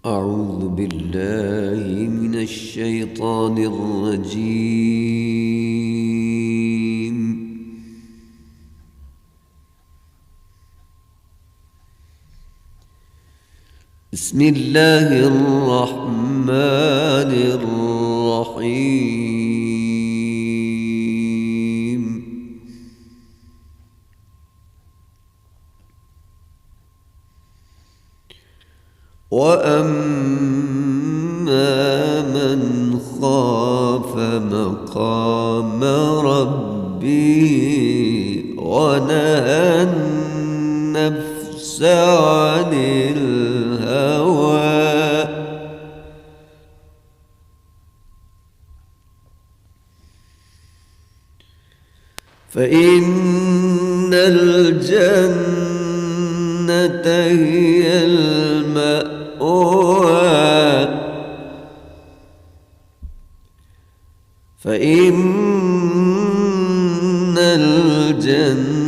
أعوذ بالله من الشيطان الرجيم. بسم الله الرحمن الرحيم. وأما من خاف مقام ربه ونهى النفس عن الهوى فإن الجنة هي المأوى. فإن الجنة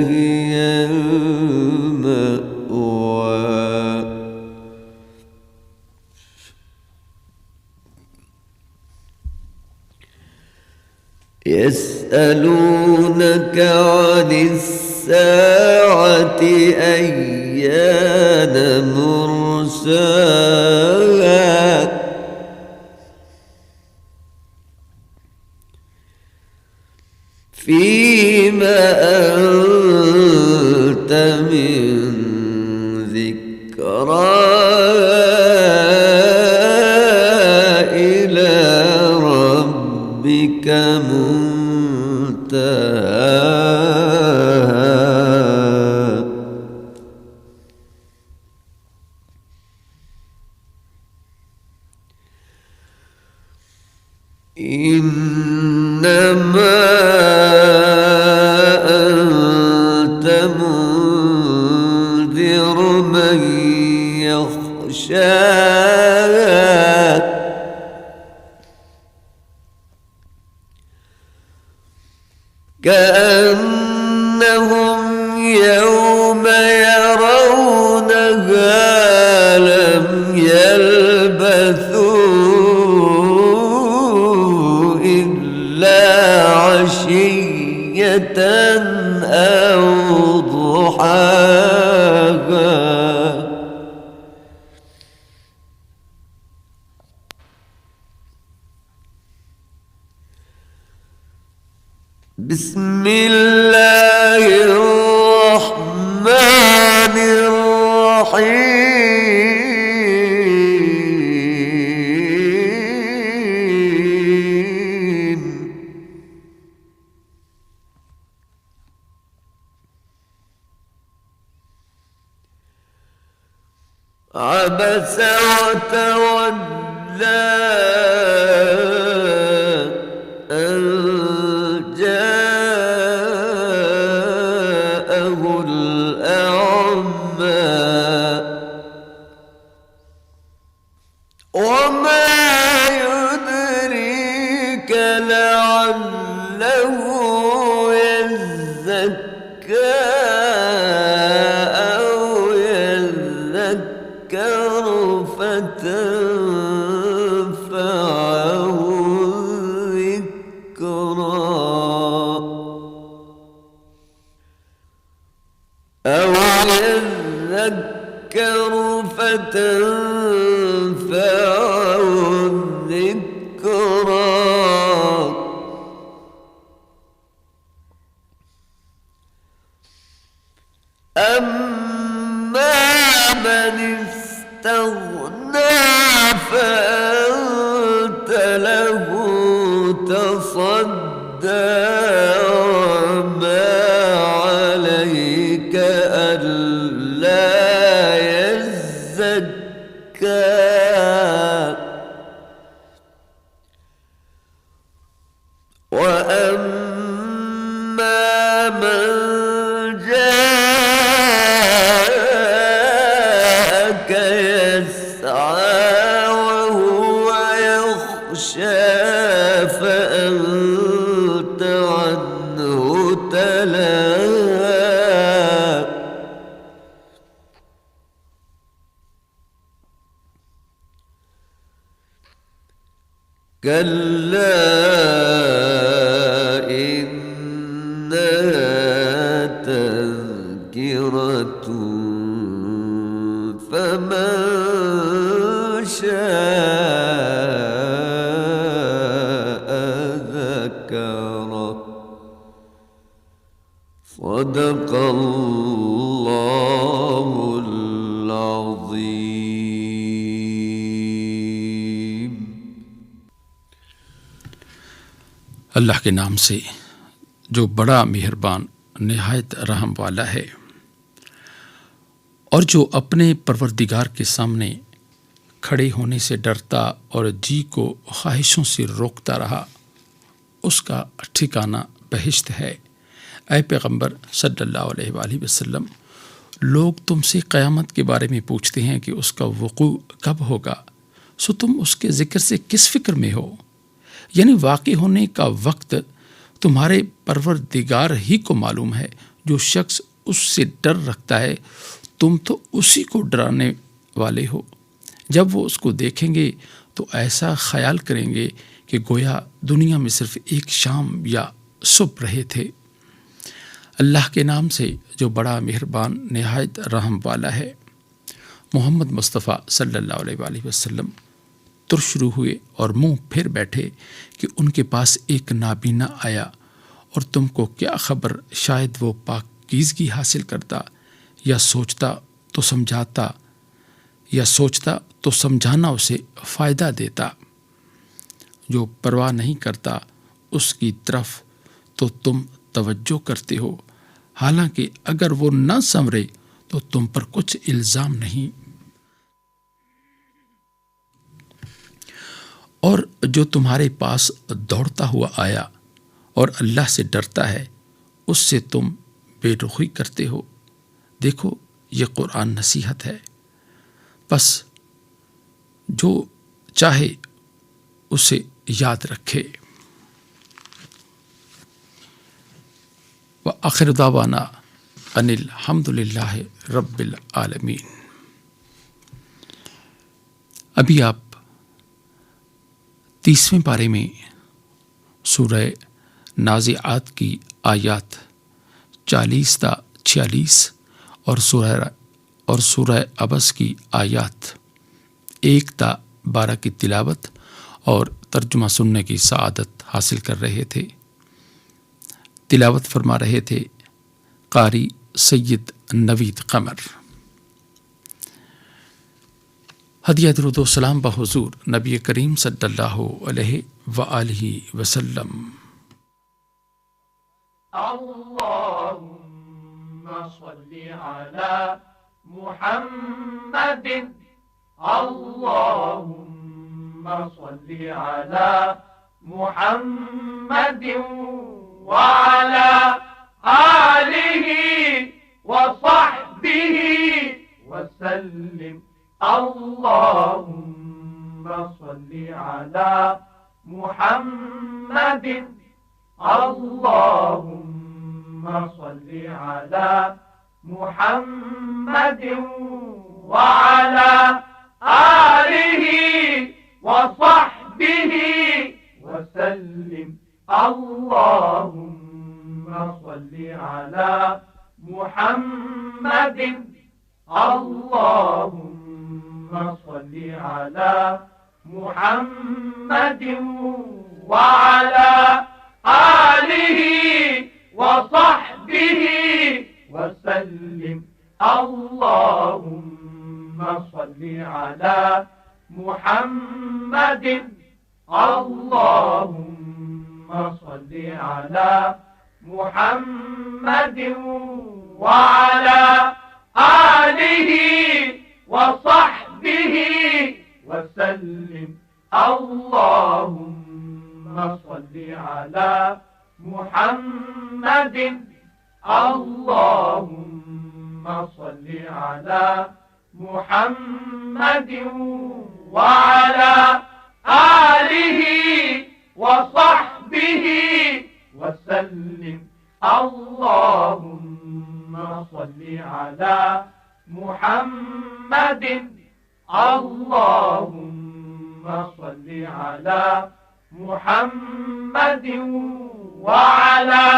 هي المأوى. يسألونك عن الساعة أيان مرساها فيما أنت من ذكراها إلى ربك منتهاها. إنما أنت منذر من يخشاها كأنهم يوم يرونها لم يلبثوا إلا عشية أو ضحاها. بسم الله الرحمن الرحيم. عبس وتولى أن جاءه الأعمى وما يدريك لعله يزكى أو يذكر فتنفعه الذكرى. أما من استغنى فأنت له تصدى وما عليك ألا يزكى. وأما من جاءك يسعى وهو يخشى فأنت عنه تلاهى. كلا إنها تذكرة فمن شاء ذكره. صدق الله العظيم. اللہ کے نام سے جو بڑا مہربان نہایت رحم والا ہے، اور جو اپنے پروردگار کے سامنے کھڑے ہونے سے ڈرتا اور جی کو خواہشوں سے روکتا رہا، اس کا ٹھکانہ بہشت ہے۔ اے پیغمبر صلی اللہ علیہ وآلہ وسلم، لوگ تم سے قیامت کے بارے میں پوچھتے ہیں کہ اس کا وقوع کب ہوگا، سو تم اس کے ذکر سے کس فکر میں ہو؟ یعنی واقع ہونے کا وقت تمہارے پروردگار ہی کو معلوم ہے۔ جو شخص اس سے ڈر رکھتا ہے، تم تو اسی کو ڈرانے والے ہو۔ جب وہ اس کو دیکھیں گے تو ایسا خیال کریں گے کہ گویا دنیا میں صرف ایک شام یا صبح رہے تھے۔ اللہ کے نام سے جو بڑا مہربان نہایت رحم والا ہے۔ محمد مصطفیٰ صلی اللہ علیہ وآلہ وسلم تر شروع ہوئے اور منہ پھر بیٹھے کہ ان کے پاس ایک نابینا آیا، اور تم کو کیا خبر، شاید وہ پاکیزگی حاصل کرتا یا سوچتا تو سمجھانا اسے فائدہ دیتا۔ جو پرواہ نہیں کرتا اس کی طرف تو تم توجہ کرتے ہو، حالانکہ اگر وہ نہ سنورے تو تم پر کچھ الزام نہیں۔ اور جو تمہارے پاس دوڑتا ہوا آیا اور اللہ سے ڈرتا ہے، اس سے تم بے رخی کرتے ہو۔ دیکھو، یہ قرآن نصیحت ہے، بس جو چاہے اسے یاد رکھے۔ وآخر دعوانا ان الحمد للہ رب العالمین۔ ابھی آپ 30ویں پارے میں سورہ نازعات کی آیات 40 تا 46 اور سورہ عبس کی آیات 1 تا 12 کی تلاوت اور ترجمہ سننے کی سعادت حاصل کر رہے تھے۔ تلاوت فرما رہے تھے قاری سید نوید قمر۔ ہدیہ درود و سلام بحضور نبی کریم صلی اللہ علیہ وآلہ وسلم۔ اللهم صل على محمد، اللهم صل على محمد وعلى آله وصحبه وسلم۔ اللهم صل على محمد، اللهم صل على محمد وعلى آله وصحبه وسلم۔ اللهم صل على محمد، اللهم صل على محمد وعلى آله وصحبه وسلم۔ اللهم صل على محمد، اللهم صل على محمد وعلى آله وصحبه وسلم۔ اللهم صل على محمد، اللهم صل على محمد وعلى آله وصحبه وسلم۔ اللهم صل على محمد، اللهم صل على محمد وعلى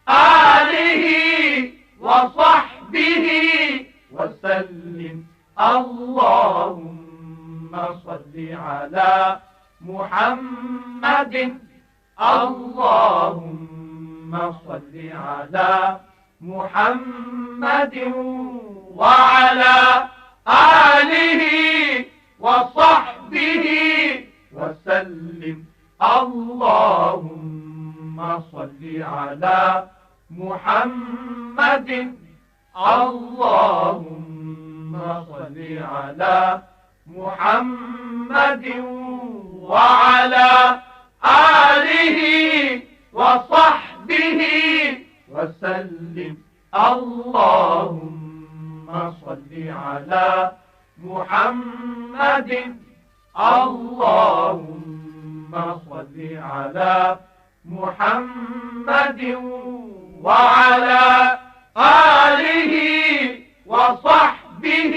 آله وصحبه وسلم. اللهم صل على محمد. اللهم صل على محمد وعلى آله وصحبه وسلم. اللهم صل على محمد. اللهم صل على محمد وعلى آله وصحبه وسلم. اللهم صل على محمد. اللهم صل على محمد وعلى آله وصحبه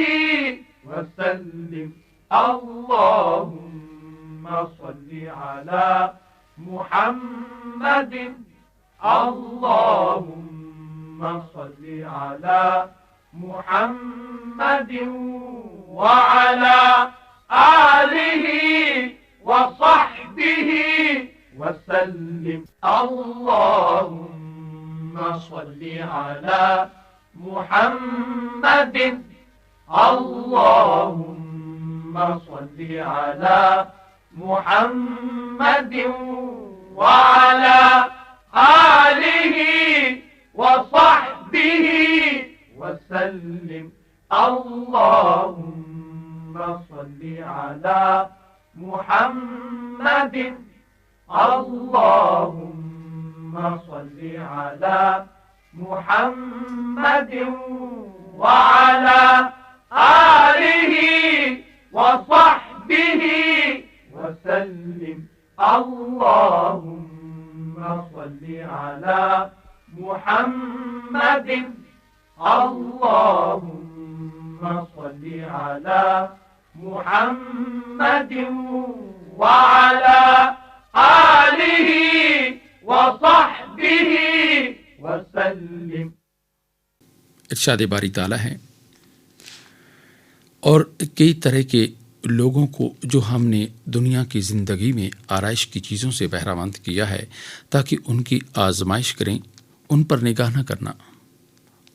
وسلم. اللهم صل على محمد. اللهم صل على محمد وعلى آله وصحبه وسلم. اللهم صل على محمد. اللهم صل على محمد وعلى آله وصحبه وسلم. اللهم صل على محمد. اللهم صل على محمد وعلى آله وصحبه وسلم. اللهم صل على محمد. اللهم صل على محمد وعلى آله وصحبه وسلم. ارشاد باری تعالیٰ ہے، اور کئی طرح کے لوگوں کو جو ہم نے دنیا کی زندگی میں آرائش کی چیزوں سے بہرہ مند کیا ہے تاکہ ان کی آزمائش کریں، ان پر نگاہ نہ کرنا،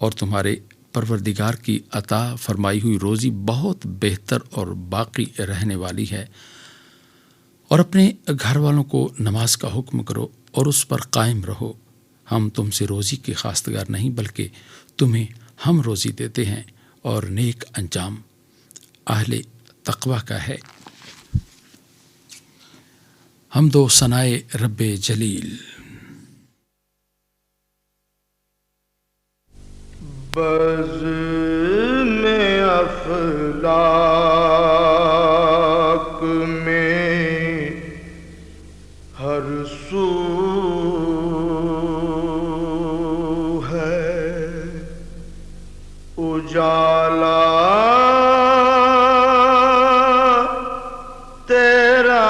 اور تمہارے پروردگار کی عطا فرمائی ہوئی روزی بہت بہتر اور باقی رہنے والی ہے. اور اپنے گھر والوں کو نماز کا حکم کرو اور اس پر قائم رہو. ہم تم سے روزی کے خواستگار نہیں بلکہ تمہیں ہم روزی دیتے ہیں، اور نیک انجام اہل تقوی کا ہے. حمد و ثنائے رب جلیل. بزم افلاک میں ہر سو ہے اجالا تیرا،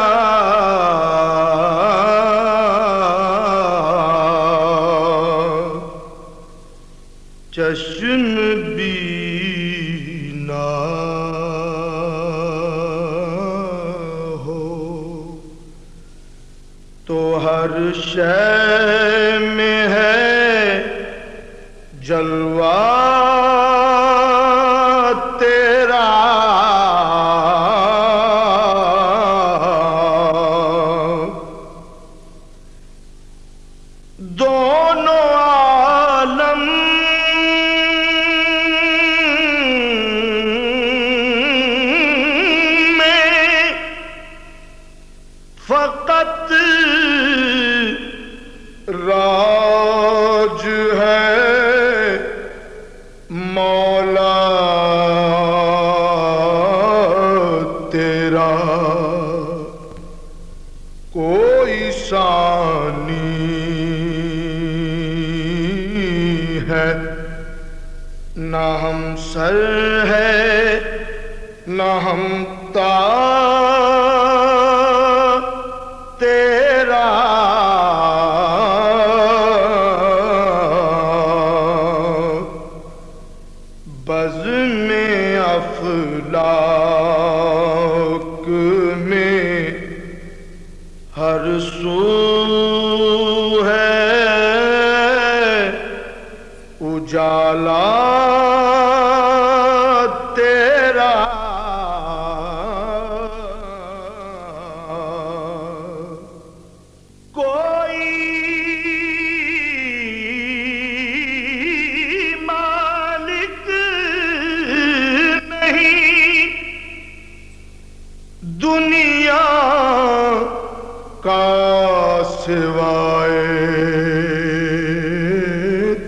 چشم بینا ہو تو ہر شے میں ہے جلوہ تیرا. دونوں عالم فقط راج ہے مولا تیرا. کوئی ثانی ہے نہ ہم سر ہے نہ ہم تا تیرا. بزم افلاک میں ہر سو ہے اجالا تیرا، کوئی مالک نہیں دنیا کا سوائے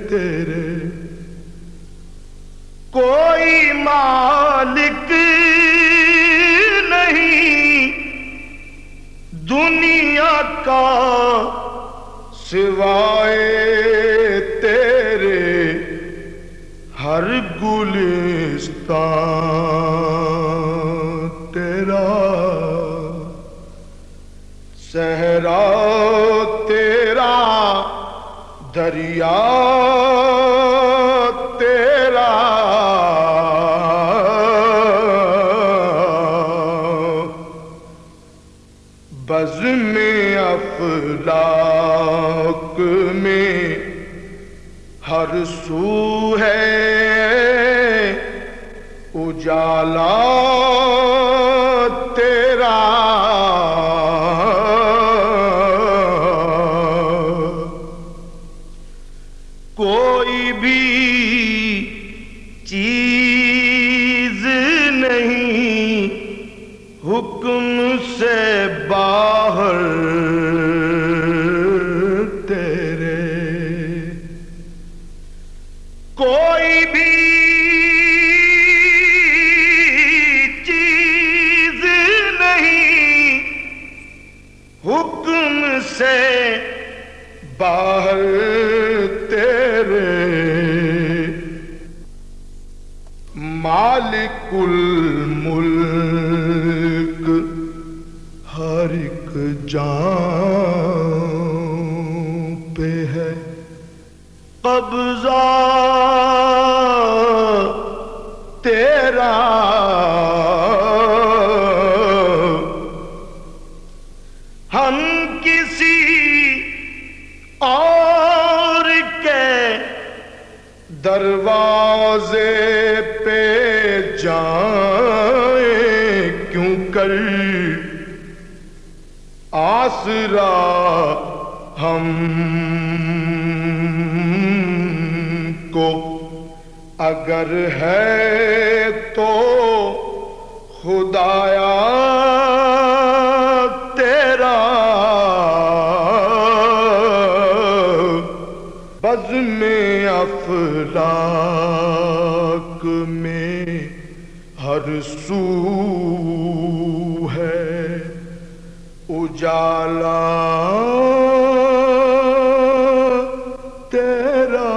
تیرے، کوئی مالک نہیں دنیا کا سوائے تیرے، ہر گلستان تیرا، صحرا تیرا، دریا تیرا، بزم افلاک میں ہر سو ہے اجالا تیرا، کوئی بھی چیز نہیں حکم سے باہر تیرے، کوئی بھی چیز نہیں حکم سے باہر تیرے، مالک الملک ہر ایک جان پہ ہے قبضہ تیرا، ہم کسی اور کے دروازے پہ جائیں کیوں کر، آسرا ہم کو اگر ہے تو خدایا تیرا، بزم افلاک میں ہر سو ہے اجالا تیرا۔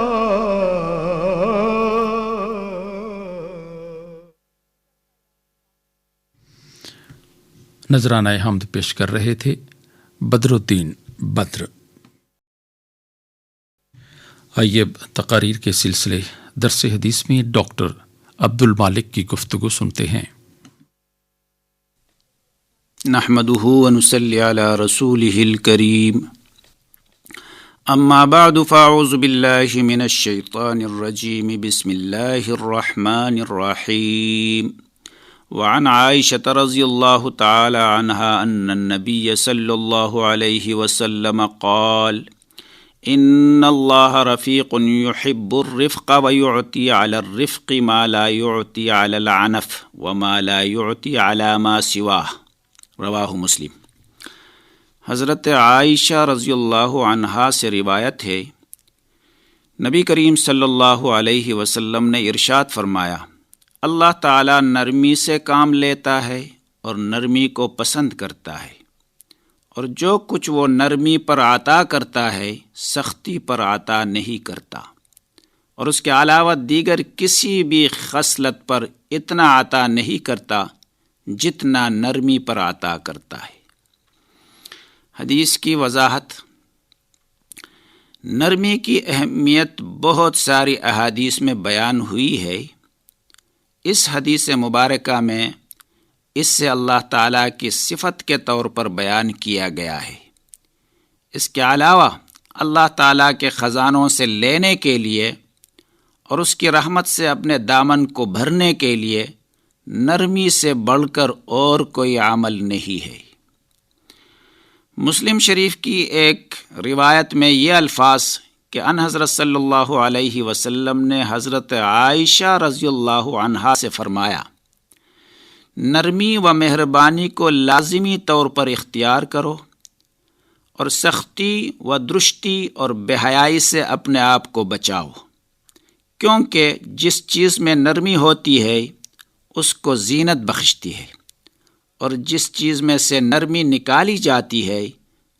نذرانہ حمد پیش کر رہے تھے بدر الدین بدر۔ آئیے تقاریر کے سلسلے درس حدیث میں ڈاکٹر عبد المالک کی گفتگو سنتے ہیں۔ نحمده ونصلي على رسوله الكريم، اما بعد فاعوذ بالله من الشيطان الرجيم، بسم الله الرحمن الرحيم۔ وعن عائشة رضي الله تعالى عنها أن النبي صلى الله عليه وسلم قال: إن الله رفيق يحب الرفق ويعطي على الرفق ما لا يعطي على العنف وما لا يعطي على ما سواه، رواہ مسلم۔ حضرت عائشہ رضی اللہ عنہا سے روایت ہے، نبی کریم صلی اللہ علیہ وسلم نے ارشاد فرمایا، اللہ تعالیٰ نرمی سے کام لیتا ہے اور نرمی کو پسند کرتا ہے، اور جو کچھ وہ نرمی پر عطا کرتا ہے سختی پر عطا نہیں کرتا، اور اس کے علاوہ دیگر کسی بھی خصلت پر اتنا عطا نہیں کرتا جتنا نرمی پر عطا کرتا ہے۔ حدیث کی وضاحت۔ نرمی کی اہمیت بہت ساری احادیث میں بیان ہوئی ہے، اس حدیث مبارکہ میں اس سے اللہ تعالیٰ کی صفت کے طور پر بیان کیا گیا ہے۔ اس کے علاوہ اللہ تعالیٰ کے خزانوں سے لینے کے لیے اور اس کی رحمت سے اپنے دامن کو بھرنے کے لیے نرمی سے بڑھ کر اور کوئی عمل نہیں ہے۔ مسلم شریف کی ایک روایت میں یہ الفاظ کہ ان حضرت صلی اللہ علیہ وسلم نے حضرت عائشہ رضی اللہ عنہا سے فرمایا، نرمی و مہربانی کو لازمی طور پر اختیار کرو اور سختی و درشتی اور بے حیائی سے اپنے آپ کو بچاؤ، کیونکہ جس چیز میں نرمی ہوتی ہے اس کو زینت بخشتی ہے، اور جس چیز میں سے نرمی نکالی جاتی ہے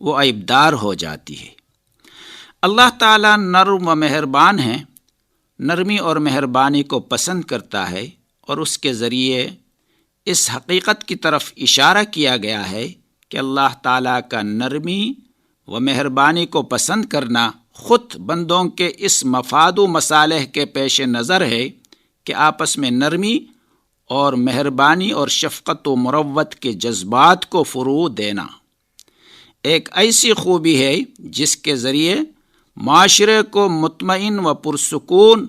وہ عیبدار ہو جاتی ہے۔ اللہ تعالیٰ نرم و مہربان ہیں، نرمی اور مہربانی کو پسند کرتا ہے، اور اس کے ذریعے اس حقیقت کی طرف اشارہ کیا گیا ہے کہ اللہ تعالیٰ کا نرمی و مہربانی کو پسند کرنا خود بندوں کے اس مفاد و مصالح کے پیش نظر ہے کہ آپس میں نرمی اور مہربانی اور شفقت و مروت کے جذبات کو فروغ دینا ایک ایسی خوبی ہے جس کے ذریعے معاشرے کو مطمئن و پرسکون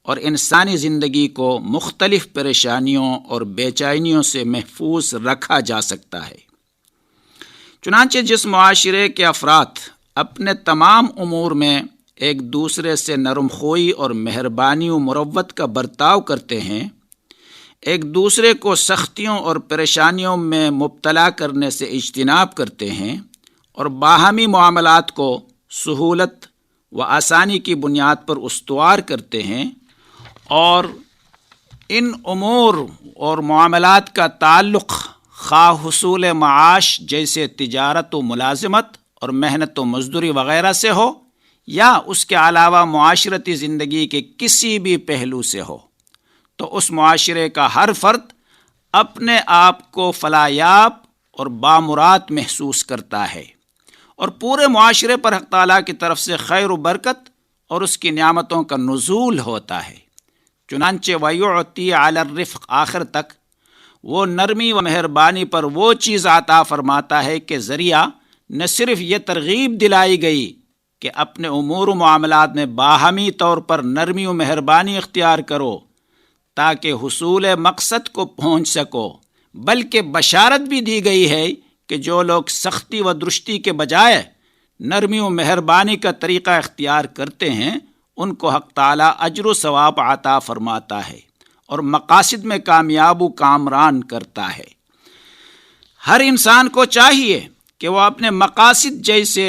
اور انسانی زندگی کو مختلف پریشانیوں اور بے چینیوں سے محفوظ رکھا جا سکتا ہے۔ چنانچہ جس معاشرے کے افراد اپنے تمام امور میں ایک دوسرے سے نرم خوئی اور مہربانی و مروت کا برتاؤ کرتے ہیں، ایک دوسرے کو سختیوں اور پریشانیوں میں مبتلا کرنے سے اجتناب کرتے ہیں اور باہمی معاملات کو سہولت و آسانی کی بنیاد پر استوار کرتے ہیں، اور ان امور اور معاملات کا تعلق خواہ حصول معاش جیسے تجارت و ملازمت اور محنت و مزدوری وغیرہ سے ہو یا اس کے علاوہ معاشرتی زندگی کے کسی بھی پہلو سے ہو، تو اس معاشرے کا ہر فرد اپنے آپ کو فلاحیاب اور بامراد محسوس کرتا ہے، اور پورے معاشرے پر حق تعالیٰ کی طرف سے خیر و برکت اور اس کی نعمتوں کا نزول ہوتا ہے۔ چنانچہ وَيُعْطِي عَلَى الرِّفْقِ آخر تک وہ نرمی و مہربانی پر وہ چیز عطا فرماتا ہے کہ ذریعہ نہ صرف یہ ترغیب دلائی گئی کہ اپنے امور و معاملات میں باہمی طور پر نرمی و مہربانی اختیار کرو تاکہ حصول مقصد کو پہنچ سکو، بلکہ بشارت بھی دی گئی ہے کہ جو لوگ سختی و درشتی کے بجائے نرمی و مہربانی کا طریقہ اختیار کرتے ہیں ان کو حق تعالیٰ اجر و ثواب عطا فرماتا ہے اور مقاصد میں کامیاب و کامران کرتا ہے۔ ہر انسان کو چاہیے کہ وہ اپنے مقاصد جیسے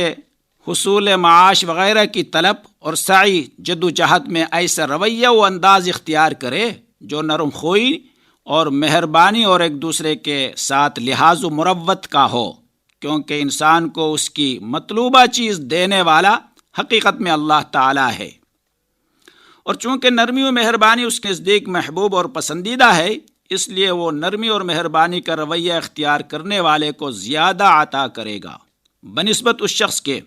حصول معاش وغیرہ کی طلب اور سعی جدوجہد میں ایسا رویہ و انداز اختیار کرے جو نرم خوئی اور مہربانی اور ایک دوسرے کے ساتھ لحاظ و مروت کا ہو، کیونکہ انسان کو اس کی مطلوبہ چیز دینے والا حقیقت میں اللہ تعالیٰ ہے، اور چونکہ نرمی و مہربانی اس کے نزدیک محبوب اور پسندیدہ ہے، اس لیے وہ نرمی اور مہربانی کا رویہ اختیار کرنے والے کو زیادہ عطا کرے گا بنسبت اس شخص کے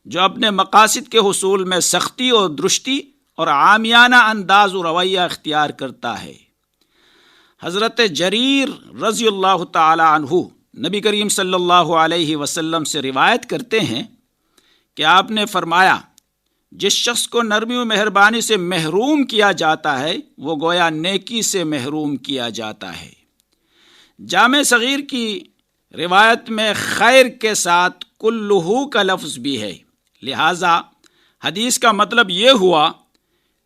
جو اپنے مقاصد کے حصول میں سختی اور درشتی اور عامیانہ انداز و رویہ اختیار کرتا ہے۔ حضرت جریر رضی اللہ تعالی عنہ نبی کریم صلی اللہ علیہ وسلم سے روایت کرتے ہیں کہ آپ نے فرمایا، جس شخص کو نرمی و مہربانی سے محروم کیا جاتا ہے وہ گویا نیکی سے محروم کیا جاتا ہے۔ جامع صغیر کی روایت میں خیر کے ساتھ کلہ کا لفظ بھی ہے، لہٰذا حدیث کا مطلب یہ ہوا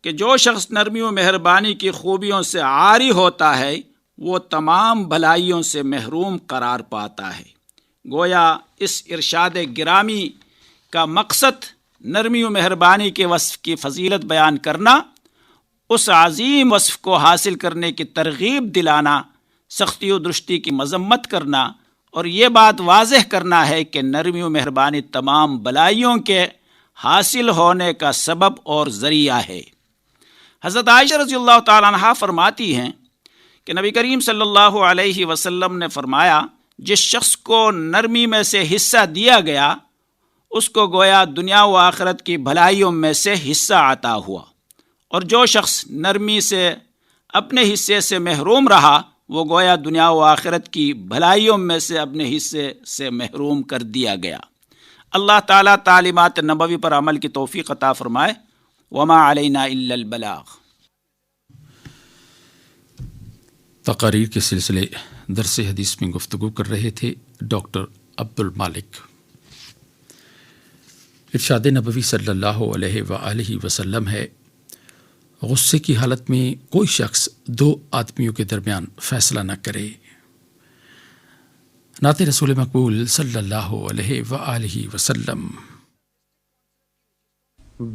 کہ جو شخص نرمی و مہربانی کی خوبیوں سے عاری ہوتا ہے وہ تمام بھلائیوں سے محروم قرار پاتا ہے۔ گویا اس ارشاد گرامی کا مقصد نرمی و مہربانی کے وصف کی فضیلت بیان کرنا، اس عظیم وصف کو حاصل کرنے کی ترغیب دلانا، سختی و درشتی کی مذمت کرنا، اور یہ بات واضح کرنا ہے کہ نرمی و مہربانی تمام بلائیوں کے حاصل ہونے کا سبب اور ذریعہ ہے۔ حضرت عائشہ رضی اللہ تعالیٰ عنہا فرماتی ہیں کہ نبی کریم صلی اللہ علیہ وسلم نے فرمایا، جس شخص کو نرمی میں سے حصہ دیا گیا اس کو گویا دنیا و آخرت کی بھلائیوں میں سے حصہ عطا ہوا، اور جو شخص نرمی سے اپنے حصے سے محروم رہا وہ گویا دنیا و آخرت کی بھلائیوں میں سے اپنے حصے سے محروم کر دیا گیا۔ اللہ تعالیٰ تعلیمات نبوی پر عمل کی توفیق عطا فرمائے۔ وما علینا الا البلاغ۔ تقاریر کے سلسلے درس حدیث میں گفتگو کر رہے تھے ڈاکٹر عبد المالک۔ ارشاد نبوی صلی اللہ علیہ وآلہ وسلم ہے، غصے کی حالت میں کوئی شخص دو آدمیوں کے درمیان فیصلہ نہ کرے۔ نعت رسول مقبول صلی اللہ علیہ وآلہ وسلم۔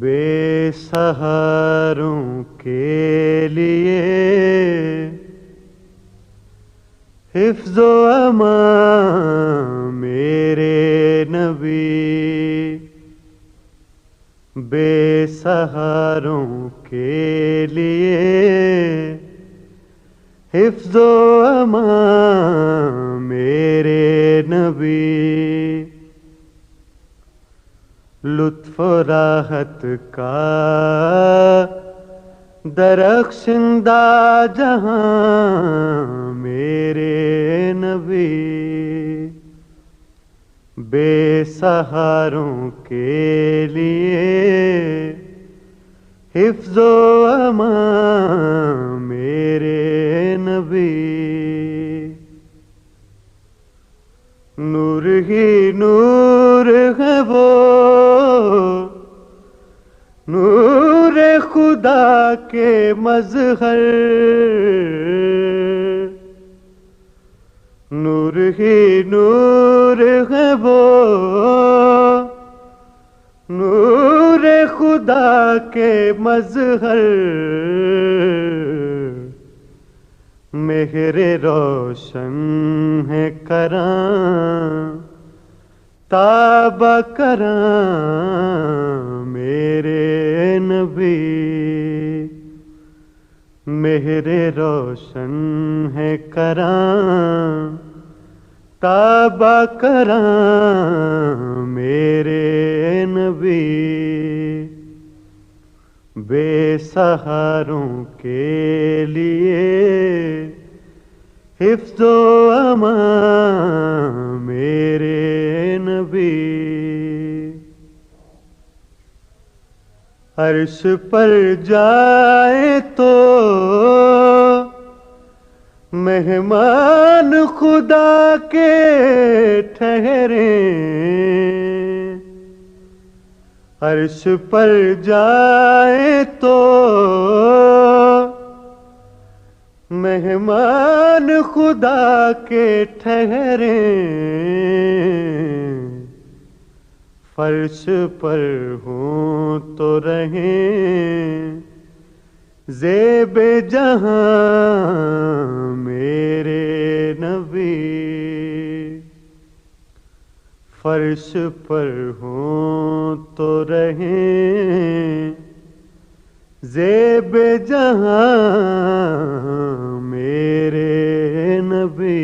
بے سہاروں کے لیے حفظ و امان میرے نبی، بے سہاروں کے لیے حفظ و امان میرے نبی، لطف و راحت کا درخشندہ جہاں میرے نبی، بے سہاروں کے لیے حفظ و امان میرے نبی، نور ہی نور ہے وہ نور خدا کے مظہر، نور ہی نور ہے وہ نور خدا کے مظہر، مہر روشن ہے کراں تابہ کراں میرے نبی، مہر روشن ہے کراں تابہ کراں میرے نبی، بے سہاروں کے لیے حفظ و امان میرے نبی، عرش پر جائے تو مہمان خدا کے ٹھہرے، عرش پر جائے تو مہمان خدا کے ٹھہرے، فرش پر ہوں تو رہیں زیب جہاں میرے نبی، فرش پر ہوں تو رہیں زیب جہاں میرے نبی،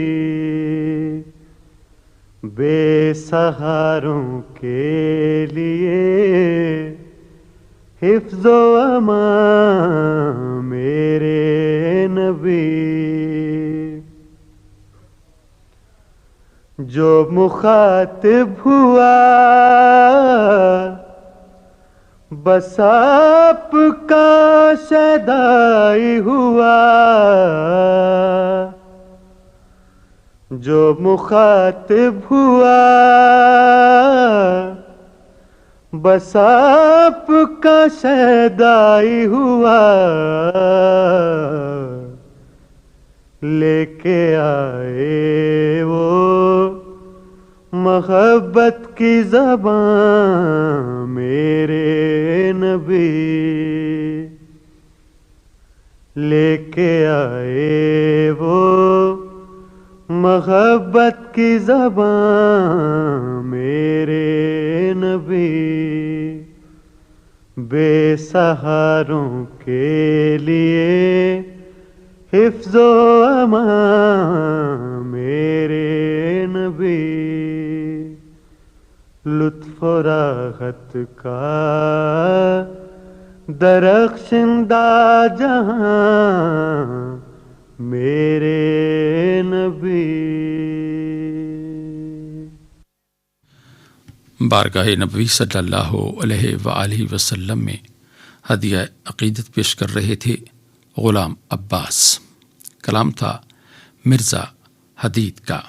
بے سہاروں کے لیے حفظ و امان میرے نبی، جو مخاطب ہوا بس آپ کا شیدائی ہوا، جو مخاطب ہوا بس آپ کا شیدائی ہوا، لے کے آئے وہ محبت کی زبان میرے نبی، لے کے آئے وہ محبت کی زبان میرے نبی، بے سہاروں کے لیے حفظ و امان میرے نبی، لطف و راحت کا درخشندہ جہاں میرے نبی. بارگاہ نبوی صلی اللہ علیہ وآلہ وسلم میں ہدیہ عقیدت پیش کر رہے تھے غلام عباس. کلام تھا مرزا حدید کا.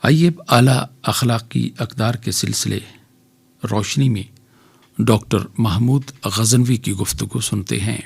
آئیے اب اعلیٰ اخلاقی اقدار کے سلسلے روشنی میں ڈاکٹر محمود غزنوی کی گفتگو سنتے ہیں.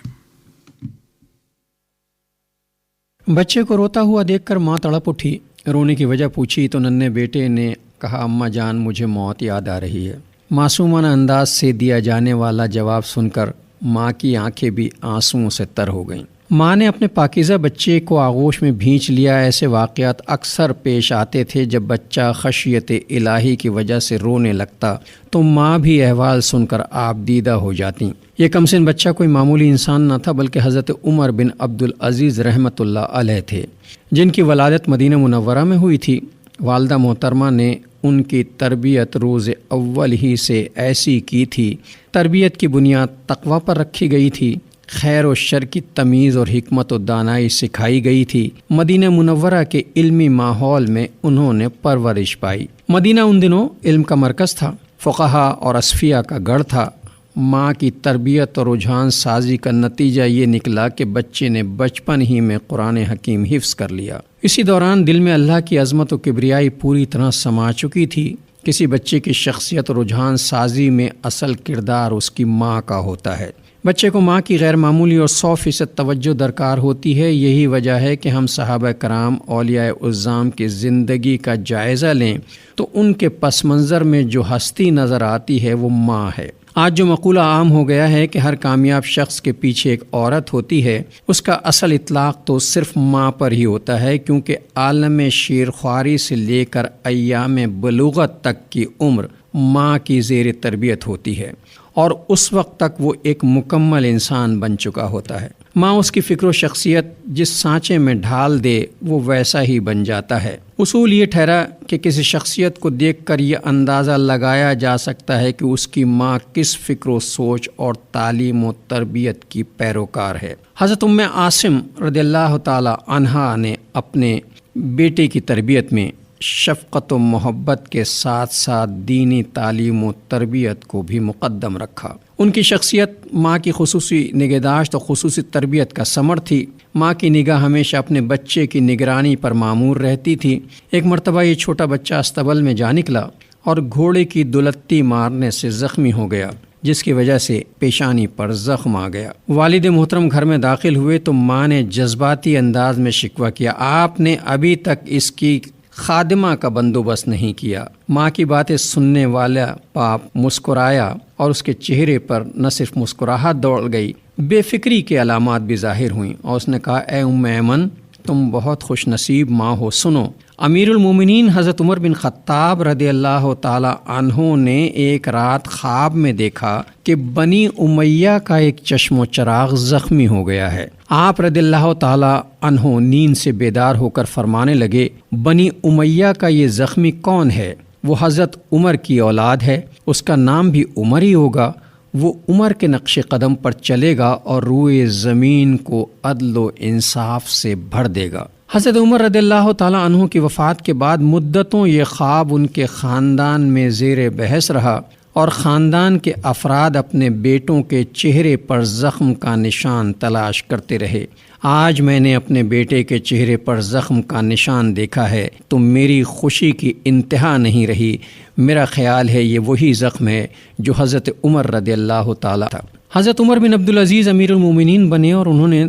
بچے کو روتا ہوا دیکھ کر ماں تڑپ اٹھی. رونے کی وجہ پوچھی تو ننھے بیٹے نے کہا اماں جان مجھے موت یاد آ رہی ہے. معصومانہ انداز سے دیا جانے والا جواب سن کر ماں کی آنکھیں بھی آنسوؤں سے تر ہو گئیں. ماں نے اپنے پاکیزہ بچے کو آغوش میں بھینچ لیا. ایسے واقعات اکثر پیش آتے تھے. جب بچہ خشیت الہی کی وجہ سے رونے لگتا تو ماں بھی احوال سن کر آبدیدہ ہو جاتی. یہ کمسن بچہ کوئی معمولی انسان نہ تھا بلکہ حضرت عمر بن عبدالعزیز رحمۃ اللہ علیہ تھے، جن کی ولادت مدینہ منورہ میں ہوئی تھی. والدہ محترمہ نے ان کی تربیت روز اول ہی سے ایسی کی تھی. تربیت کی بنیاد تقوی پر رکھی گئی تھی. خیر و شر کی تمیز اور حکمت و دانائی سکھائی گئی تھی. مدینہ منورہ کے علمی ماحول میں انہوں نے پرورش پائی. مدینہ ان دنوں علم کا مرکز تھا، فقہا اور اصفیاء کا گڑھ تھا. ماں کی تربیت اور رجحان سازی کا نتیجہ یہ نکلا کہ بچے نے بچپن ہی میں قرآن حکیم حفظ کر لیا. اسی دوران دل میں اللہ کی عظمت و کبریائی پوری طرح سما چکی تھی. کسی بچے کی شخصیت اور رجحان سازی میں اصل کردار اس کی ماں کا ہوتا ہے. بچے کو ماں کی غیر معمولی اور 100% توجہ درکار ہوتی ہے. یہی وجہ ہے کہ ہم صحابہ کرام اولیاء اعظام کی زندگی کا جائزہ لیں تو ان کے پس منظر میں جو ہستی نظر آتی ہے وہ ماں ہے. آج جو مقولہ عام ہو گیا ہے کہ ہر کامیاب شخص کے پیچھے ایک عورت ہوتی ہے، اس کا اصل اطلاق تو صرف ماں پر ہی ہوتا ہے، کیونکہ عالم شیرخواری سے لے کر ایام بلوغت تک کی عمر ماں کی زیر تربیت ہوتی ہے اور اس وقت تک وہ ایک مکمل انسان بن چکا ہوتا ہے. ماں اس کی فکر و شخصیت جس سانچے میں ڈھال دے وہ ویسا ہی بن جاتا ہے. اصول یہ ٹھہرا کہ کسی شخصیت کو دیکھ کر یہ اندازہ لگایا جا سکتا ہے کہ اس کی ماں کس فکر و سوچ اور تعلیم و تربیت کی پیروکار ہے. حضرت ام عاصم رضی اللہ تعالی عنہا نے اپنے بیٹے کی تربیت میں شفقت و محبت کے ساتھ ساتھ دینی تعلیم و تربیت کو بھی مقدم رکھا. ان کی شخصیت ماں کی خصوصی نگہداشت اور خصوصی تربیت کا ثمر تھی. ماں کی نگاہ ہمیشہ اپنے بچے کی نگرانی پر معمور رہتی تھی. ایک مرتبہ یہ چھوٹا بچہ استبل میں جا نکلا اور گھوڑے کی دلتی مارنے سے زخمی ہو گیا، جس کی وجہ سے پیشانی پر زخم آ گیا. والد محترم گھر میں داخل ہوئے تو ماں نے جذباتی انداز میں شکوہ کیا، آپ نے ابھی تک اس کی خادمہ کا بندوبست نہیں کیا. ماں کی باتیں سننے والا باپ مسکرایا اور اس کے چہرے پر نہ صرف مسکراہٹ دوڑ گئی، بے فکری کے علامات بھی ظاہر ہوئیں، اور اس نے کہا اے ام ایمن تم بہت خوش نصیب ماں ہو. سنو، امیر المومنین حضرت عمر بن خطاب رضی اللہ تعالی عنہ نے ایک رات خواب میں دیکھا کہ بنی امیہ کا ایک چشم و چراغ زخمی ہو گیا ہے. آپ رضی اللہ تعالی عنہ نیند سے بیدار ہو کر فرمانے لگے بنی امیہ کا یہ زخمی کون ہے؟ وہ حضرت عمر کی اولاد ہے، اس کا نام بھی عمر ہی ہوگا. وہ عمر کے نقش قدم پر چلے گا اور روئے زمین کو عدل و انصاف سے بھر دے گا. حضرت عمر رضی اللہ تعالیٰ عنہ کی وفات کے بعد مدتوں یہ خواب ان کے خاندان میں زیر بحث رہا اور خاندان کے افراد اپنے بیٹوں کے چہرے پر زخم کا نشان تلاش کرتے رہے. آج میں نے اپنے بیٹے کے چہرے پر زخم کا نشان دیکھا ہے تو میری خوشی کی انتہا نہیں رہی. میرا خیال ہے یہ وہی زخم ہے جو حضرت عمر رضی اللہ تعالیٰ تھا. حضرت عمر بن عبدالعزیز امیر المومنین بنے اور انہوں نے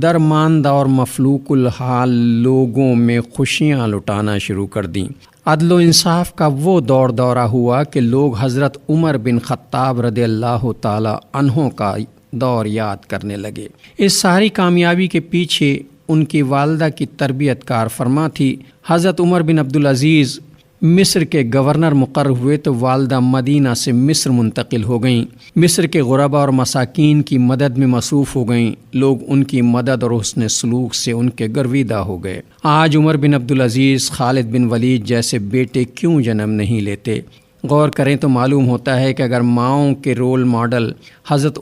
درماندہ اور مفلوق الحال لوگوں میں خوشیاں لٹانا شروع کر دیں. عدل و انصاف کا وہ دورہ ہوا کہ لوگ حضرت عمر بن خطاب رضی اللہ تعالی عنہ کا دور یاد کرنے لگے. اس ساری کامیابی کے پیچھے ان کی والدہ کی تربیت کار فرما تھی. حضرت عمر بن عبدالعزیز مصر کے گورنر مقرر ہوئے تو والدہ مدینہ سے مصر منتقل ہو گئیں. مصر کے غرباء اور مساکین کی مدد میں مصروف ہو گئیں. لوگ ان کی مدد اور حسن سلوک سے ان کے گرویدہ ہو گئے. آج عمر بن عبدالعزیز، خالد بن ولید جیسے بیٹے کیوں جنم نہیں لیتے؟ غور کریں تو معلوم ہوتا ہے کہ اگر ماؤں کے رول ماڈل حضرت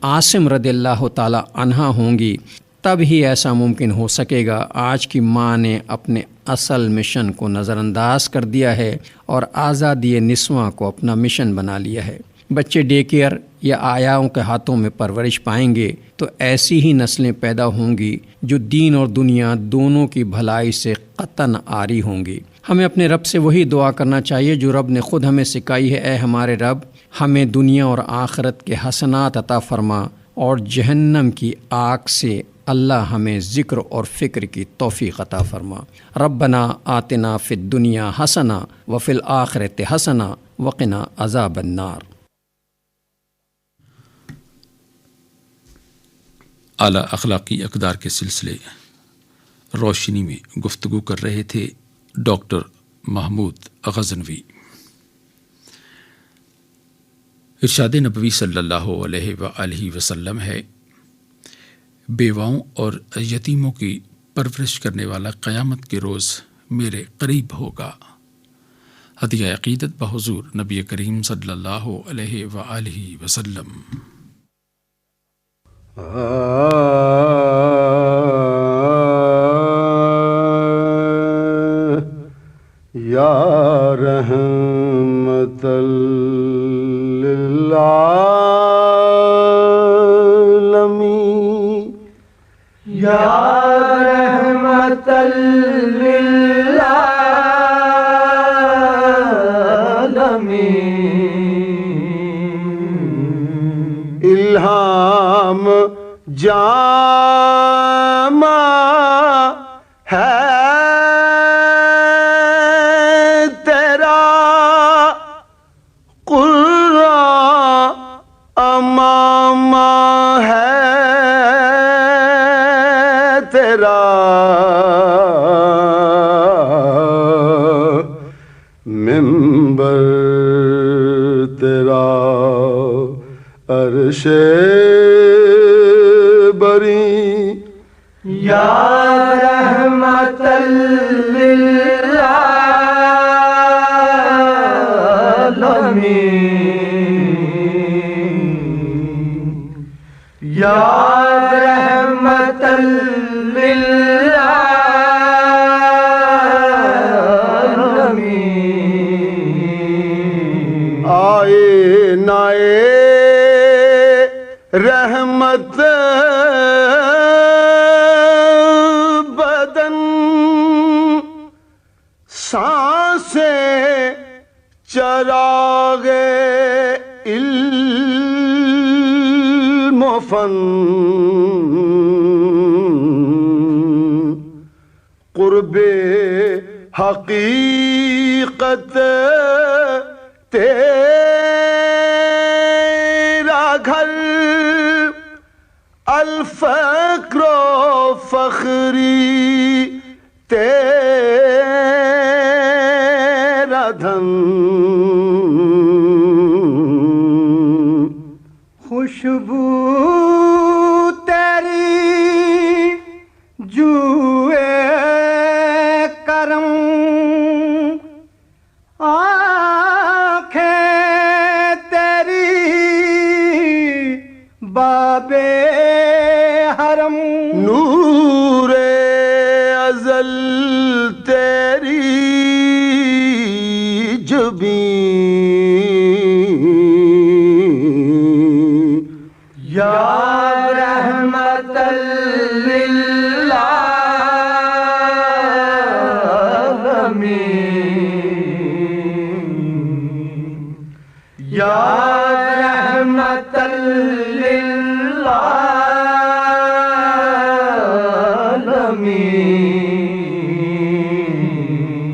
عاصم رضی اللہ تعالی عنہا ہوں گی تب ہی ایسا ممکن ہو سکے گا۔ آج کی ماں نے اپنے اصل مشن کو نظر انداز کر دیا ہے اور آزادی نسواں کو اپنا مشن بنا لیا ہے۔ بچے ڈے کیئر یا آیاؤں کے ہاتھوں میں پرورش پائیں گے تو ایسی ہی نسلیں پیدا ہوں گی جو دین اور دنیا دونوں کی بھلائی سے قطعاً عاری ہوں گی۔ ہمیں اپنے رب سے وہی دعا کرنا چاہیے جو رب نے خود ہمیں سکھائی ہے، اے ہمارے رب ہمیں دنیا اور آخرت کے حسنات عطا فرما اور جہنم کی آگ سے اللہ ہمیں ذکر اور فکر کی توفیق عطا فرما۔ ربنا آتنا فی الدنیا حسنہ وفی الآخرۃ حسنہ وقنا عذاب النار۔ اعلیٰ اخلاقی اقدار کے سلسلے روشنی میں گفتگو کر رہے تھے ڈاکٹر محمود غزنوی۔ ارشاد نبوی صلی اللہ علیہ وآلہ وسلم ہے، بیواؤں اور یتیموں کی پرورش کرنے والا قیامت کے روز میرے قریب ہوگا۔ ہدیہ عقیدت بحضور نبی کریم صلی اللہ علیہ وآلہ وسلم۔ یا رحمت للعالمین، یا رحمت للعالمین، الہام جامع ہے تیرا، قرآن امام ہے تیرا، منبر تیرا عرش بری، یا رحمت للعالمین، یا رحمت للعالمین، آئے نائے رحمت بدن، سانسیں چراغ علم و فن، قرب حقیقت تیرا گھر، الفقر و فخری تیرا دھن، خوشبو تیری جوئے کرم، آنکھیں تیری بابے حرم، نور ازل تیری جبین، یا رحمت للعالمین، یا رحمت للعالمین،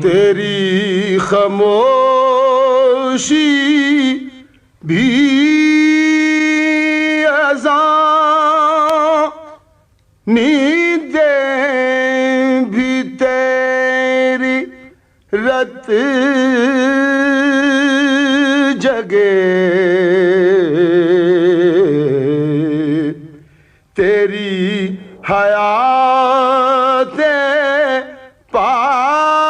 تیری خاموشی بھی اذان، نیندیں بھی تیری رت جگے، تیری حیات پاک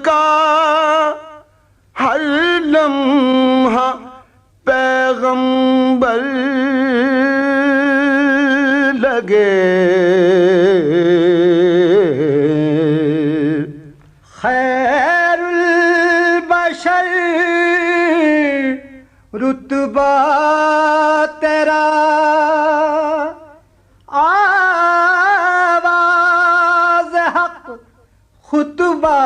کا خیر البشر رتبہ تیرا آواز حق خطبہ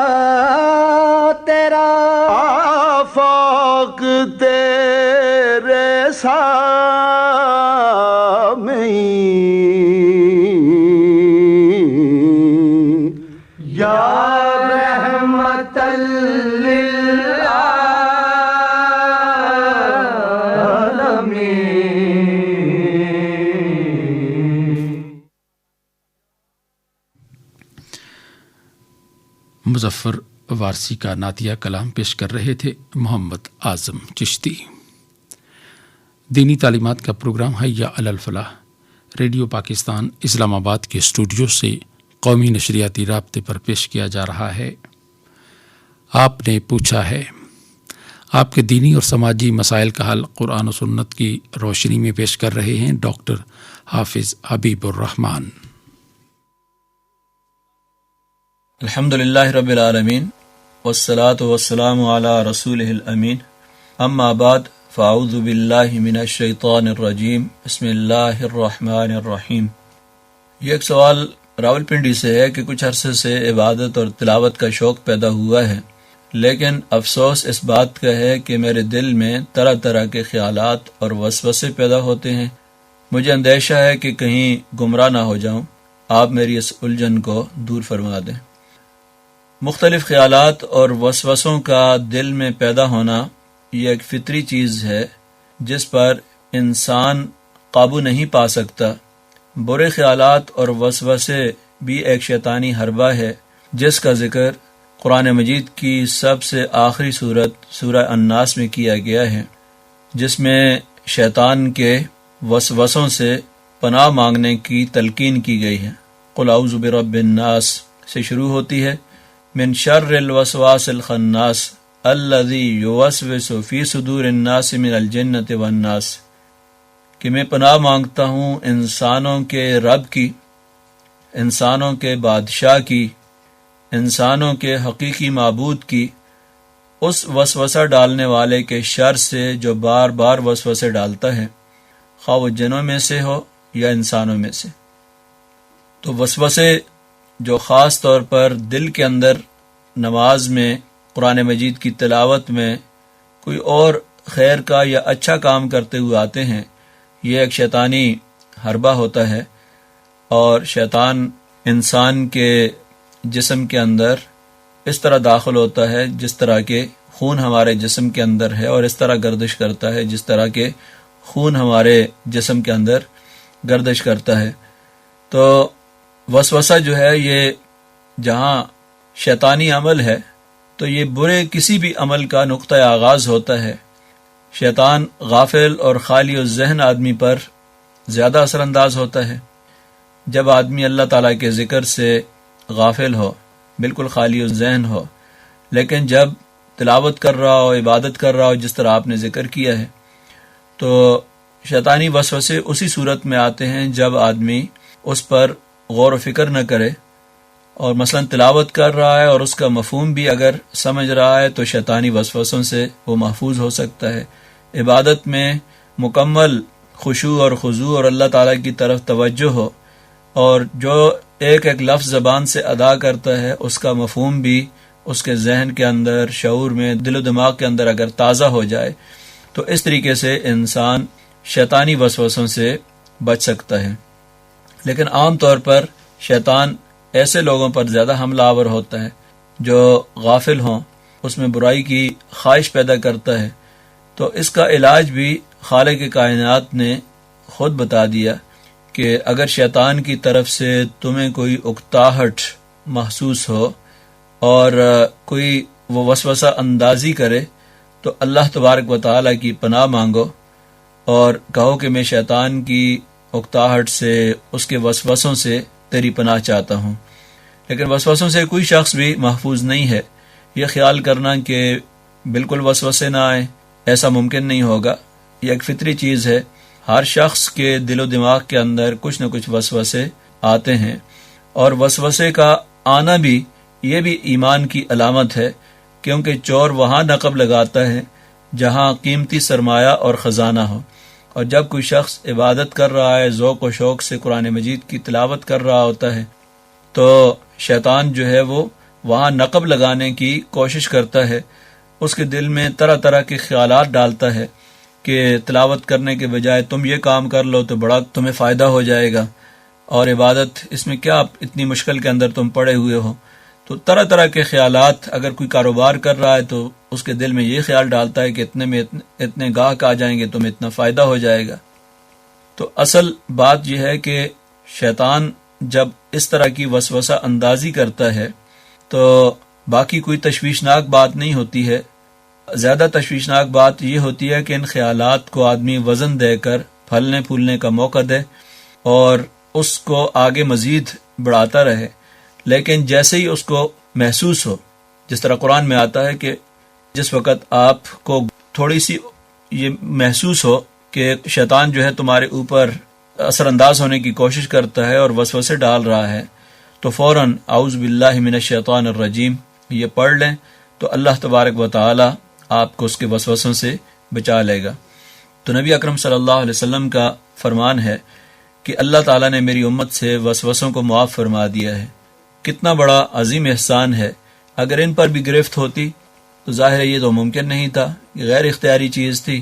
تیرا آفاق تیرے سامنے یا رحمت مظفر وارسی کا نعتیہ کلام پیش کر رہے تھے محمد اعظم چشتی۔ دینی تعلیمات کا پروگرام حیا علی الفلاح ریڈیو پاکستان اسلام آباد کے اسٹوڈیو سے قومی نشریاتی رابطے پر پیش کیا جا رہا ہے۔ آپ نے پوچھا ہے، آپ کے دینی اور سماجی مسائل کا حل قرآن و سنت کی روشنی میں پیش کر رہے ہیں ڈاکٹر حافظ حبیب الرحمان۔ الحمدللہ رب العالمین والصلاة والسلام علی رسولہ الامین، اما بعد فاعوذ باللہ من الشیطان الرجیم، بسم اللہ الرحمن الرحیم۔ یہ ایک سوال راولپنڈی سے ہے کہ کچھ عرصے سے عبادت اور تلاوت کا شوق پیدا ہوا ہے، لیکن افسوس اس بات کا ہے کہ میرے دل میں طرح طرح کے خیالات اور وسوسے پیدا ہوتے ہیں۔ مجھے اندیشہ ہے کہ کہیں گمراہ نہ ہو جاؤں، آپ میری اس الجھن کو دور فرما دیں۔ مختلف خیالات اور وسوسوں کا دل میں پیدا ہونا یہ ایک فطری چیز ہے جس پر انسان قابو نہیں پا سکتا۔ برے خیالات اور وسوسے بھی ایک شیطانی حربہ ہے جس کا ذکر قرآن مجید کی سب سے آخری سورت سورہ الناس میں کیا گیا ہے، جس میں شیطان کے وسوسوں سے پناہ مانگنے کی تلقین کی گئی ہے۔ قل اعوذ برب الناس سے شروع ہوتی ہے، من شر الوسواس الخناس الذی یوسوس فی صدور الناس من الجنۃ والناس، کہ میں پناہ مانگتا ہوں انسانوں کے رب کی، انسانوں کے بادشاہ کی، انسانوں کے حقیقی معبود کی، اس وسوسہ ڈالنے والے کے شر سے جو بار بار وسوسے ڈالتا ہے، خواہ وہ جنوں میں سے ہو یا انسانوں میں سے۔ تو وسوسے جو خاص طور پر دل کے اندر نماز میں، قرآن مجید کی تلاوت میں، کوئی اور خیر کا یا اچھا کام کرتے ہوئے آتے ہیں، یہ ایک شیطانی حربہ ہوتا ہے، اور شیطان انسان کے جسم کے اندر اس طرح داخل ہوتا ہے جس طرح کے خون ہمارے جسم کے اندر ہے، اور اس طرح گردش کرتا ہے جس طرح کے خون ہمارے جسم کے اندر گردش کرتا ہے۔ تو وسوسہ جو ہے یہ جہاں شیطانی عمل ہے تو یہ برے کسی بھی عمل کا نقطہ آغاز ہوتا ہے۔ شیطان غافل اور خالی الذہن آدمی پر زیادہ اثر انداز ہوتا ہے۔ جب آدمی اللہ تعالیٰ کے ذکر سے غافل ہو، بالکل خالی الذہن ہو، لیکن جب تلاوت کر رہا ہو، عبادت کر رہا ہو جس طرح آپ نے ذکر کیا ہے، تو شیطانی وسوسے اسی صورت میں آتے ہیں جب آدمی اس پر غور و فکر نہ کرے، اور مثلا تلاوت کر رہا ہے اور اس کا مفہوم بھی اگر سمجھ رہا ہے تو شیطانی وسوسوں سے وہ محفوظ ہو سکتا ہے۔ عبادت میں مکمل خشوع اور خضوع اور اللہ تعالیٰ کی طرف توجہ ہو، اور جو ایک ایک لفظ زبان سے ادا کرتا ہے اس کا مفہوم بھی اس کے ذہن کے اندر، شعور میں، دل و دماغ کے اندر اگر تازہ ہو جائے تو اس طریقے سے انسان شیطانی وسوسوں سے بچ سکتا ہے۔ لیکن عام طور پر شیطان ایسے لوگوں پر زیادہ حملہ آور ہوتا ہے جو غافل ہوں، اس میں برائی کی خواہش پیدا کرتا ہے۔ تو اس کا علاج بھی خالق کائنات نے خود بتا دیا کہ اگر شیطان کی طرف سے تمہیں کوئی اکتاہٹ محسوس ہو اور کوئی وہ وسوسہ اندازی کرے تو اللہ تبارک و تعالیٰ کی پناہ مانگو اور کہو کہ میں شیطان کی اکتاہٹ سے، اس کے وسوسوں سے تیری پناہ چاہتا ہوں۔ لیکن وسوسوں سے کوئی شخص بھی محفوظ نہیں ہے۔ یہ خیال کرنا کہ بالکل وسوسے نہ آئیں، ایسا ممکن نہیں ہوگا۔ یہ ایک فطری چیز ہے، ہر شخص کے دل و دماغ کے اندر کچھ نہ کچھ وسوسے آتے ہیں، اور وسوسے کا آنا بھی یہ بھی ایمان کی علامت ہے، کیونکہ چور وہاں نقب لگاتا ہے جہاں قیمتی سرمایہ اور خزانہ ہو، اور جب کوئی شخص عبادت کر رہا ہے، ذوق و شوق سے قرآن مجید کی تلاوت کر رہا ہوتا ہے، تو شیطان جو ہے وہ وہاں نقب لگانے کی کوشش کرتا ہے، اس کے دل میں طرح طرح کے خیالات ڈالتا ہے کہ تلاوت کرنے کے بجائے تم یہ کام کر لو تو بڑا تمہیں فائدہ ہو جائے گا، اور عبادت اس میں کیا اتنی مشکل کے اندر تم پڑے ہوئے ہو۔ تو طرح طرح کے خیالات، اگر کوئی کاروبار کر رہا ہے تو اس کے دل میں یہ خیال ڈالتا ہے کہ اتنے میں اتنے گاہک آ جائیں گے، تمہیں اتنا فائدہ ہو جائے گا۔ تو اصل بات یہ ہے کہ شیطان جب اس طرح کی وسوسہ اندازی کرتا ہے تو باقی کوئی تشویشناک بات نہیں ہوتی ہے، زیادہ تشویشناک بات یہ ہوتی ہے کہ ان خیالات کو آدمی وزن دے کر پھلنے پھولنے کا موقع دے اور اس کو آگے مزید بڑھاتا رہے، لیکن جیسے ہی اس کو محسوس ہو، جس طرح قرآن میں آتا ہے کہ جس وقت آپ کو تھوڑی سی یہ محسوس ہو کہ شیطان جو ہے تمہارے اوپر اثر انداز ہونے کی کوشش کرتا ہے اور وسوسے ڈال رہا ہے، تو فوراً اعوذ باللہ من الشیطان الرجیم یہ پڑھ لیں، تو اللہ تبارک و تعالی آپ کو اس کے وسوسوں سے بچا لے گا۔ تو نبی اکرم صلی اللہ علیہ وسلم کا فرمان ہے کہ اللہ تعالیٰ نے میری امت سے وسوسوں کو معاف فرما دیا ہے۔ کتنا بڑا عظیم احسان ہے، اگر ان پر بھی گرفت ہوتی تو ظاہر ہے یہ تو ممکن نہیں تھا، یہ غیر اختیاری چیز تھی،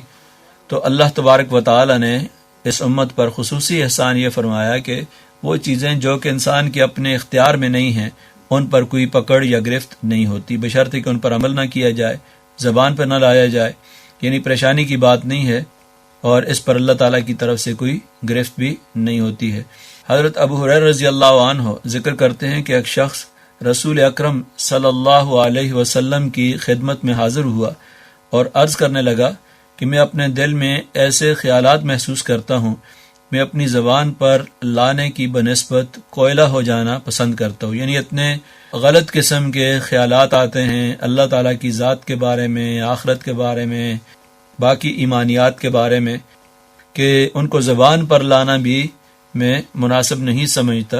تو اللہ تبارک و تعالی نے اس امت پر خصوصی احسان یہ فرمایا کہ وہ چیزیں جو کہ انسان کے اپنے اختیار میں نہیں ہیں ان پر کوئی پکڑ یا گرفت نہیں ہوتی، بشرطے کہ ان پر عمل نہ کیا جائے، زبان پر نہ لایا جائے، یعنی پریشانی کی بات نہیں ہے، اور اس پر اللہ تعالیٰ کی طرف سے کوئی گرفت بھی نہیں ہوتی ہے۔ حضرت ابو ہریرہ رضی اللہ عنہ ذکر کرتے ہیں کہ ایک شخص رسول اکرم صلی اللہ علیہ وسلم کی خدمت میں حاضر ہوا اور عرض کرنے لگا کہ میں اپنے دل میں ایسے خیالات محسوس کرتا ہوں، میں اپنی زبان پر لانے کی بنسبت کوئلہ ہو جانا پسند کرتا ہوں، یعنی اتنے غلط قسم کے خیالات آتے ہیں اللہ تعالیٰ کی ذات کے بارے میں، آخرت کے بارے میں، باقی ایمانیات کے بارے میں، کہ ان کو زبان پر لانا بھی میں مناسب نہیں سمجھتا۔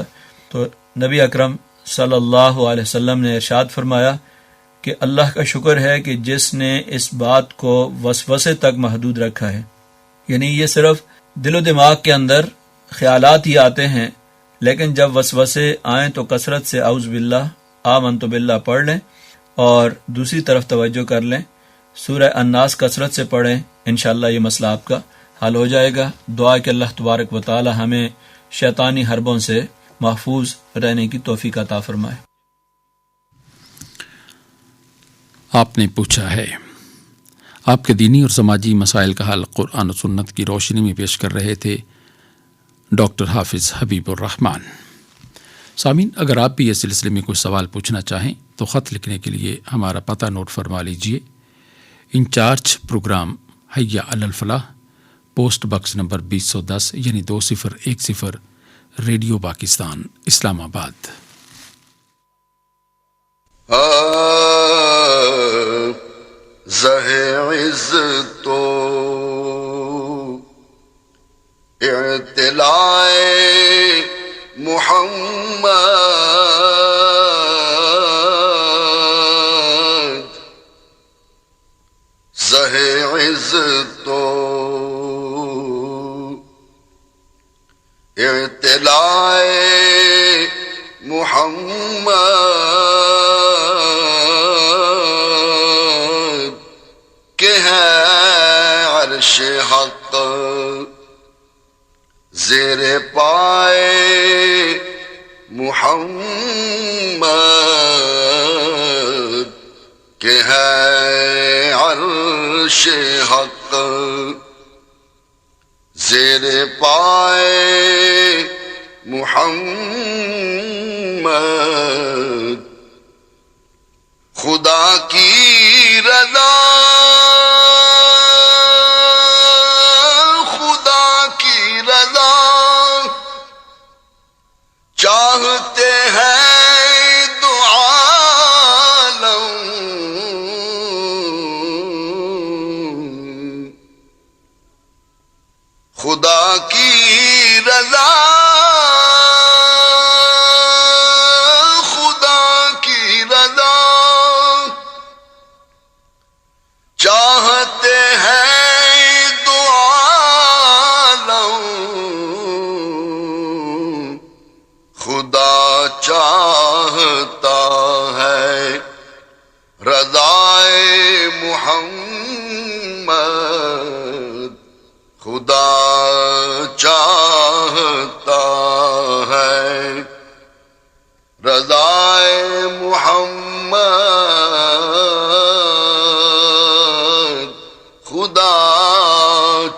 تو نبی اکرم صلی اللہ علیہ وسلم نے ارشاد فرمایا کہ اللہ کا شکر ہے کہ جس نے اس بات کو وسوسے تک محدود رکھا ہے، یعنی یہ صرف دل و دماغ کے اندر خیالات ہی آتے ہیں، لیکن جب وسوسے آئیں تو کثرت سے اعوذ باللہ آمنت باللہ پڑھ لیں اور دوسری طرف توجہ کر لیں، سورہ الناس کثرت سے پڑھیں، انشاءاللہ یہ مسئلہ آپ کا حل ہو جائے گا۔ دعا کہ اللہ تبارک و تعالی ہمیں شیطانی حربوں سے محفوظ رہنے کی توفیق عطا فرمائے۔ آپ نے پوچھا ہے، آپ کے دینی اور سماجی مسائل کا حل قرآن و سنت کی روشنی میں پیش کر رہے تھے ڈاکٹر حافظ حبیب الرحمان۔ سامعین، اگر آپ بھی اس سلسلے میں کوئی سوال پوچھنا چاہیں تو خط لکھنے کے لیے ہمارا پتہ نوٹ فرما لیجیے۔ انچارج پروگرام حی علی الفلاح، پوسٹ باکس نمبر 2010 یعنی 2010، ریڈیو پاکستان، اسلام آباد۔ عزت و اعتلاء محمد زہ عزت و اعتلاء محمد کہ ہے عرش حق زیر پائے محمد کہ ہے عرش حق زیر پائے محمد خدا کی رضا چاہتے ہیں دو عالم خدا کی رضا خدا چاہتا ہے رضائے محمد، خدا چاہتا ہے رضائے محمد، خدا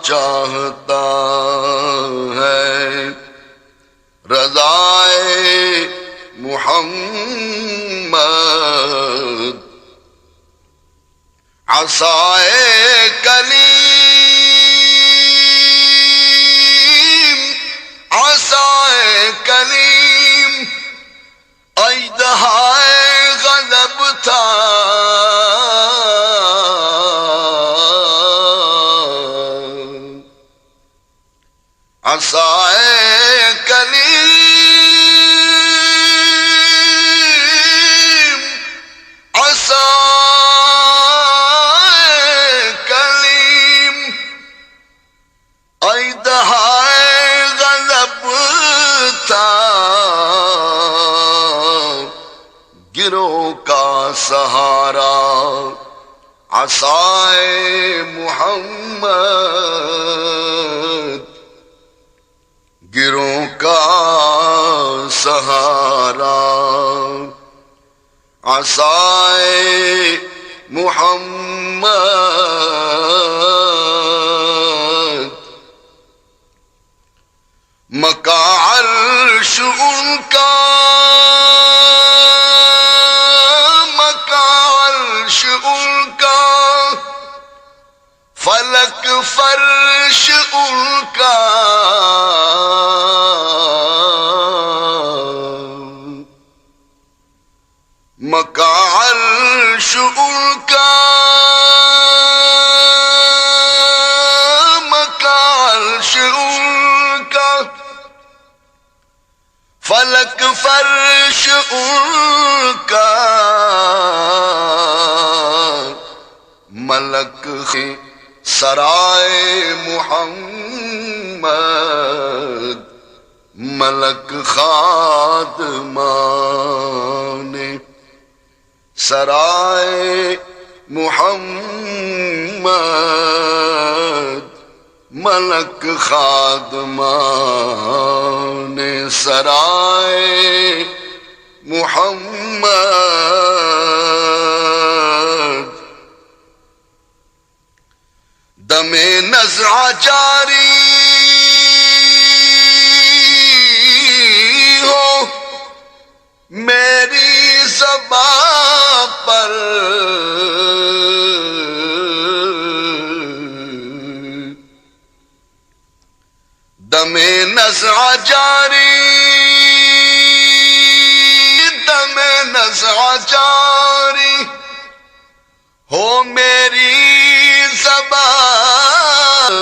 چاہتا ہے رضائے محمد۔ عصائے کلیم، عصائے کلیم اژدہائے غضب تھا، عصائے کلیم، عصائے کلیم اژدہائے غضب تھا، گروہ کا سہارا عصائے محمد، گروہ کا سہارا عصائے محمد۔ مقام عرش ان کا، مقام عرش ان کا، فلک فرش ان کا، مقام عرش ان کا، مقام عرش ان کا، فلک فرش ان کا، ملک سرائے محمد، ملک خادمان سرائے محمد، ملک خادمان سرائے محمد۔ دم نزع جاری ہو میری زبان پر، دم نزع جاری، دم نزع جاری ہو میری زبان،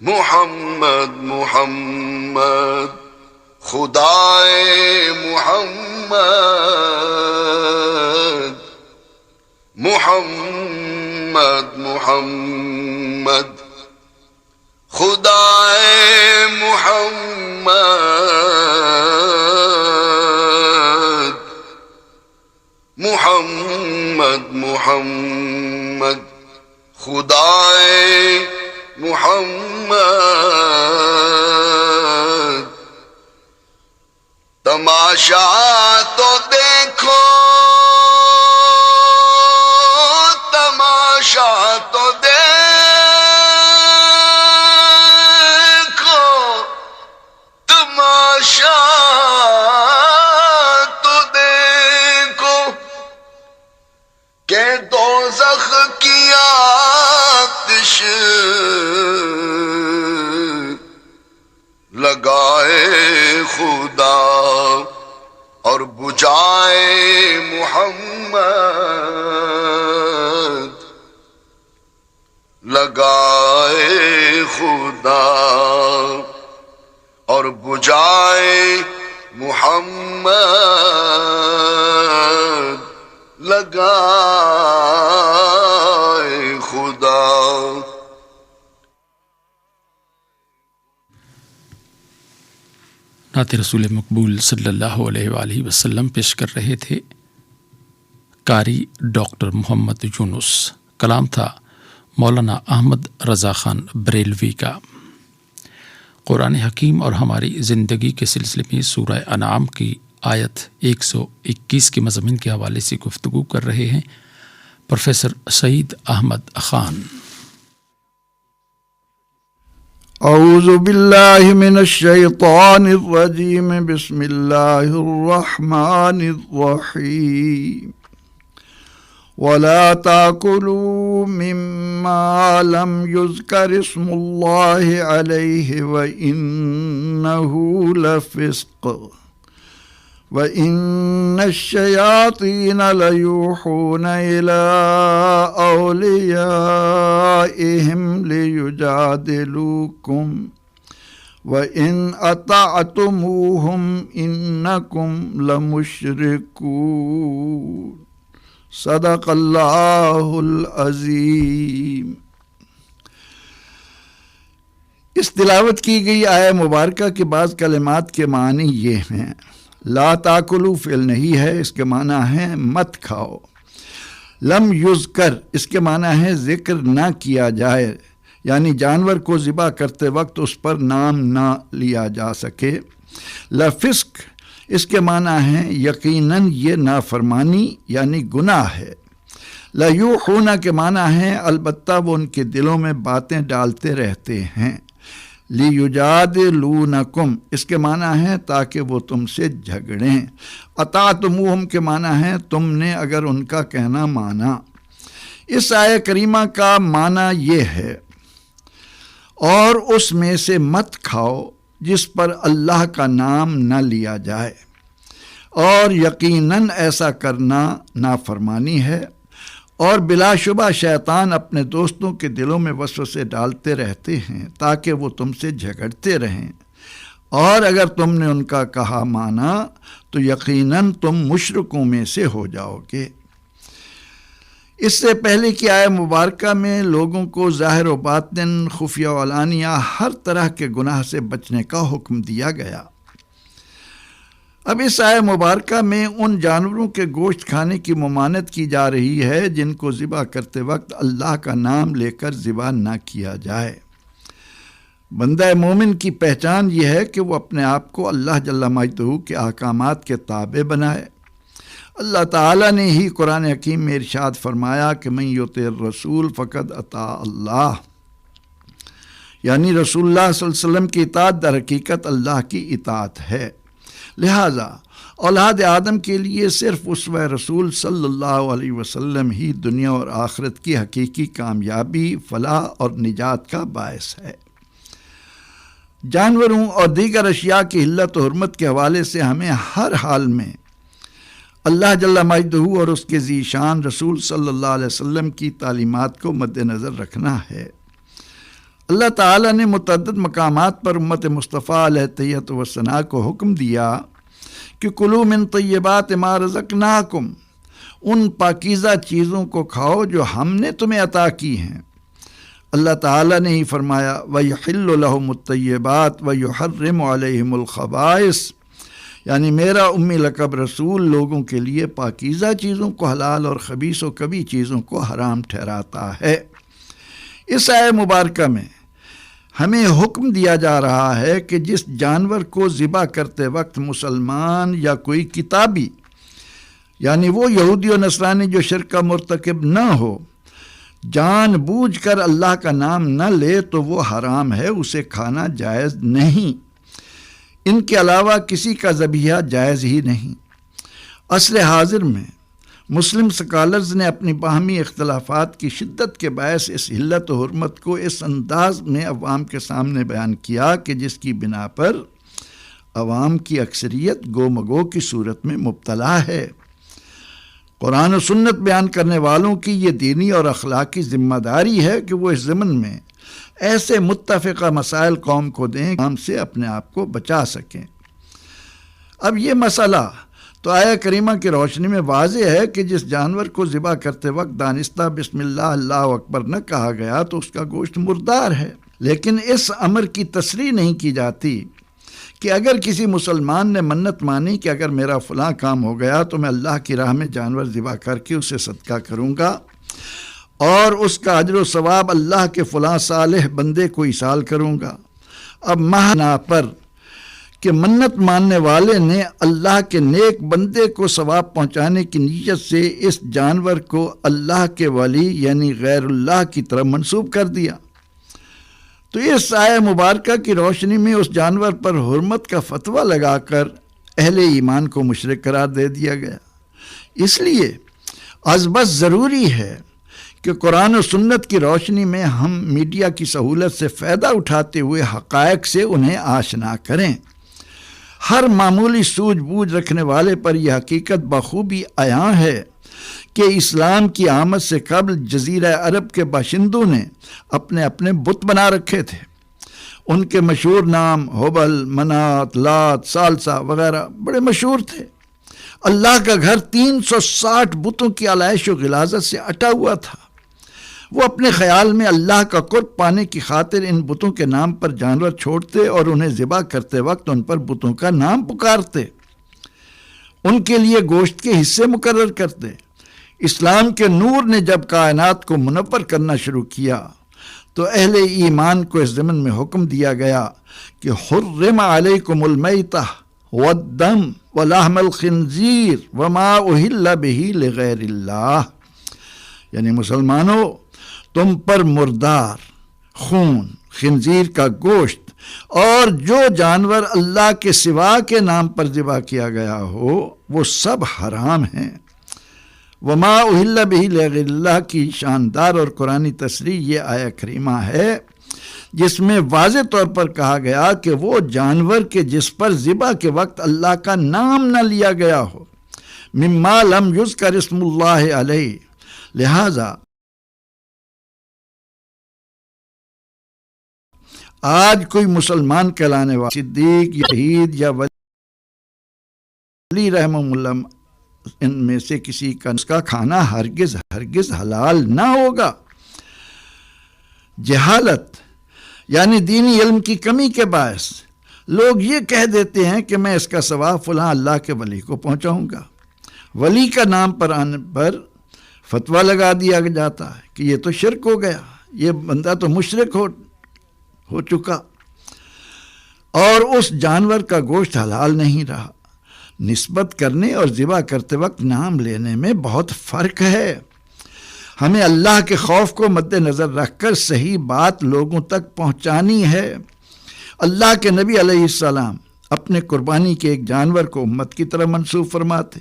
محمد محمد خدائے محمد، محمد محمد خدائے محمد، محمد محمد خدائے محمد۔ تماشا تو دیکھو، تماشا تو دیکھو، تماشا تو دیکھو کہ دوزخ کی آتش لگائے خدا اور بجھائے محمد، لگائے خدا اور بجھائے محمد، لگائے خدا۔ نعت رسول مقبول صلی اللہ علیہ وآلہ وسلم پیش کر رہے تھے قاری ڈاکٹر محمد یونس. کلام تھا مولانا احمد رضا خان بریلوی کا. قرآن حکیم اور ہماری زندگی کے سلسلے میں سورہ انعام کی آیت 121 کے مضامین کے حوالے سے گفتگو کر رہے ہیں پروفیسر سعید احمد خان. اعوذ باللہ من الشیطان الرجیم بسم اللہ الرحمن الرحیم ولا تاكلوا مما لم يذكر اسم الله عليه وإنه لفسق وإن الشياطين ليوحون إلى أوليائهم ليجادلوكم وإن أطعتموهم إنكم لمشركون. صدق اللہ العظیم. اس تلاوت کی گئی آیہ مبارکہ کے بعض کلمات کے معنی یہ ہیں. لا تاکلو فعل نہیں ہے، اس کے معنی ہے مت کھاؤ. لم یذکر اس کے معنی ہے ذکر نہ کیا جائے، یعنی جانور کو ذبح کرتے وقت اس پر نام نہ لیا جا سکے. لفسق اس کے معنی ہیں یقیناً یہ نافرمانی یعنی گناہ ہے. لیوحون کے معنی ہیں البتہ وہ ان کے دلوں میں باتیں ڈالتے رہتے ہیں. لیجادلونکم اس کے معنی ہیں تاکہ وہ تم سے جھگڑیں. اطاعتموہم کے معنی ہیں تم نے اگر ان کا کہنا مانا. اس آیہ کریمہ کا معنی یہ ہے اور اس میں سے مت کھاؤ جس پر اللہ کا نام نہ لیا جائے، اور یقیناً ایسا کرنا نافرمانی ہے، اور بلا شبہ شیطان اپنے دوستوں کے دلوں میں وسوسے ڈالتے رہتے ہیں تاکہ وہ تم سے جھگڑتے رہیں، اور اگر تم نے ان کا کہا مانا تو یقیناً تم مشرکوں میں سے ہو جاؤ گے. اس سے پہلے کی آیہ مبارکہ میں لوگوں کو ظاہر و باطن، خفیہ و علانیہ ہر طرح کے گناہ سے بچنے کا حکم دیا گیا. اب اس آیہ مبارکہ میں ان جانوروں کے گوشت کھانے کی ممانعت کی جا رہی ہے جن کو ذبح کرتے وقت اللہ کا نام لے کر ذبح نہ کیا جائے. بندہ مومن کی پہچان یہ ہے کہ وہ اپنے آپ کو اللہ جل مجدہ کے احکامات کے تابع بنائے. اللہ تعالیٰ نے ہی قرآن حکیم میں ارشاد فرمایا کہ من یطع الرسول فقد اطاع اللہ، یعنی رسول اللہ صلی اللہ علیہ وسلم کی اطاعت در حقیقت اللہ کی اطاعت ہے. لہٰذا اولاد آدم کے لیے صرف اسوہ رسول صلی اللہ علیہ وسلم ہی دنیا اور آخرت کی حقیقی کامیابی، فلاح اور نجات کا باعث ہے. جانوروں اور دیگر اشیاء کی حلت و حرمت کے حوالے سے ہمیں ہر حال میں اللہ جل مجدہ اور اس کے ذی شان رسول صلی اللہ علیہ وسلم کی تعلیمات کو مد نظر رکھنا ہے. اللہ تعالیٰ نے متعدد مقامات پر امت مصطفیٰ علیہ تحیۃ و ثناء کو حکم دیا کہ کلوا من طیبات ما رزقناکم، ان پاکیزہ چیزوں کو کھاؤ جو ہم نے تمہیں عطا کی ہیں. اللہ تعالیٰ نے ہی فرمایا وَيُحِلُّ لَهُمُ الطَّيِّبَاتِ وَيُحَرِّمُ عَلَيْهِمُ الْخَبَائِثَ، یعنی میرا امی لقب رسول لوگوں کے لیے پاکیزہ چیزوں کو حلال اور خبیث و کبھی چیزوں کو حرام ٹھہراتا ہے. اس آیہ مبارکہ میں ہمیں حکم دیا جا رہا ہے کہ جس جانور کو ذبح کرتے وقت مسلمان یا کوئی کتابی، یعنی وہ یہودی و نصرانی جو شرک کا مرتکب نہ ہو، جان بوجھ کر اللہ کا نام نہ لے تو وہ حرام ہے، اسے کھانا جائز نہیں. ان کے علاوہ کسی کا ذبیحہ جائز ہی نہیں. عصر حاضر میں مسلم سکالرز نے اپنی باہمی اختلافات کی شدت کے باعث اس حلت و حرمت کو اس انداز میں عوام کے سامنے بیان کیا کہ جس کی بنا پر عوام کی اکثریت گو مگو کی صورت میں مبتلا ہے. قرآن و سنت بیان کرنے والوں کی یہ دینی اور اخلاقی ذمہ داری ہے کہ وہ اس ضمن میں ایسے متفقہ مسائل قوم کو دیں ہم سے اپنے آپ کو بچا سکیں. اب یہ مسئلہ تو آیہ کریمہ کی روشنی میں واضح ہے کہ جس جانور کو ذبح کرتے وقت دانستہ بسم اللہ اللہ اکبر نہ کہا گیا تو اس کا گوشت مردار ہے، لیکن اس امر کی تصریح نہیں کی جاتی کہ اگر کسی مسلمان نے منت مانی کہ اگر میرا فلاں کام ہو گیا تو میں اللہ کی راہ میں جانور ذبح کر کے اسے صدقہ کروں گا اور اس کا اجر و ثواب اللہ کے فلاں صالح بندے کو ایصال کروں گا. اب مہنا پر کہ منت ماننے والے نے اللہ کے نیک بندے کو ثواب پہنچانے کی نیت سے اس جانور کو اللہ کے ولی یعنی غیر اللہ کی طرف منسوب کر دیا، تو اس آیہ مبارکہ کی روشنی میں اس جانور پر حرمت کا فتویٰ لگا کر اہل ایمان کو مشرک قرار دے دیا گیا. اس لیے از بس ضروری ہے کہ قرآن و سنت کی روشنی میں ہم میڈیا کی سہولت سے فائدہ اٹھاتے ہوئے حقائق سے انہیں آشنا کریں. ہر معمولی سوجھ بوجھ رکھنے والے پر یہ حقیقت بخوبی عیاں ہے کہ اسلام کی آمد سے قبل جزیرہ عرب کے باشندوں نے اپنے اپنے بت بنا رکھے تھے. ان کے مشہور نام ہبل، منات، لات، ثالثہ وغیرہ بڑے مشہور تھے. اللہ کا گھر 360 بتوں کی علائش و غلاظت سے اٹا ہوا تھا. وہ اپنے خیال میں اللہ کا قرب پانے کی خاطر ان بتوں کے نام پر جانور چھوڑتے اور انہیں ذبح کرتے وقت ان پر بتوں کا نام پکارتے، ان کے لیے گوشت کے حصے مقرر کرتے. اسلام کے نور نے جب کائنات کو منور کرنا شروع کیا تو اہل ایمان کو اس ضمن میں حکم دیا گیا کہ حرم علیکم المیتہ والدم ولحم الخنزیر وما اہل بہ لغیر اللہ، یعنی مسلمانوں تم پر مردار، خون، خنزیر کا گوشت اور جو جانور اللہ کے سوا کے نام پر ذبح کیا گیا ہو وہ سب حرام ہیں. وما اہل بہ لغیر اللہ کی شاندار اور قرآنی تصریح یہ آیہ کریمہ ہے جس میں واضح طور پر کہا گیا کہ وہ جانور کے جس پر ذبح کے وقت اللہ کا نام نہ لیا گیا ہو، مما لم یذکر اسم اللہ علیہ. لہذا آج کوئی مسلمان کہلانے والا صدیق یا شہید یا ولی رحمہ اللہ ان میں سے کسی کا اس کا کھانا ہرگز حلال نہ ہوگا. جہالت یعنی دینی علم کی کمی کے باعث لوگ یہ کہہ دیتے ہیں کہ میں اس کا ثواب فلاں اللہ کے ولی کو پہنچاؤں گا. ولی کا نام پر آنے پر فتویٰ لگا دیا جاتا ہے کہ یہ تو شرک ہو گیا، یہ بندہ تو مشرک ہو چکا اور اس جانور کا گوشت حلال نہیں رہا. نسبت کرنے اور ذبح کرتے وقت نام لینے میں بہت فرق ہے. ہمیں اللہ کے خوف کو مد نظر رکھ کر صحیح بات لوگوں تک پہنچانی ہے. اللہ کے نبی علیہ السلام اپنے قربانی کے ایک جانور کو امت کی طرف منسوب فرماتے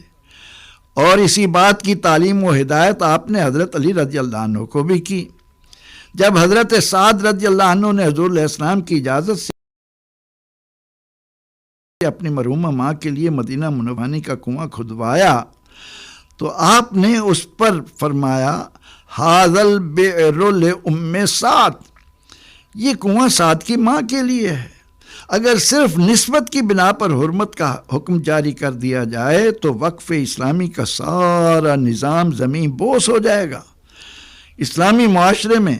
اور اسی بات کی تعلیم و ہدایت آپ نے حضرت علی رضی اللہ عنہ کو بھی کی. جب حضرت سعد رضی اللہ عنہ نے حضور علیہ السلام کی اجازت سے اپنی مرحومہ ماں کے لیے مدینہ منورہ کا کنواں کھدوایا تو آپ نے اس پر فرمایا ھذا البئر لأم سعد، یہ کنواں سعد کی ماں کے لیے ہے. اگر صرف نسبت کی بنا پر حرمت کا حکم جاری کر دیا جائے تو وقف اسلامی کا سارا نظام زمین بوس ہو جائے گا. اسلامی معاشرے میں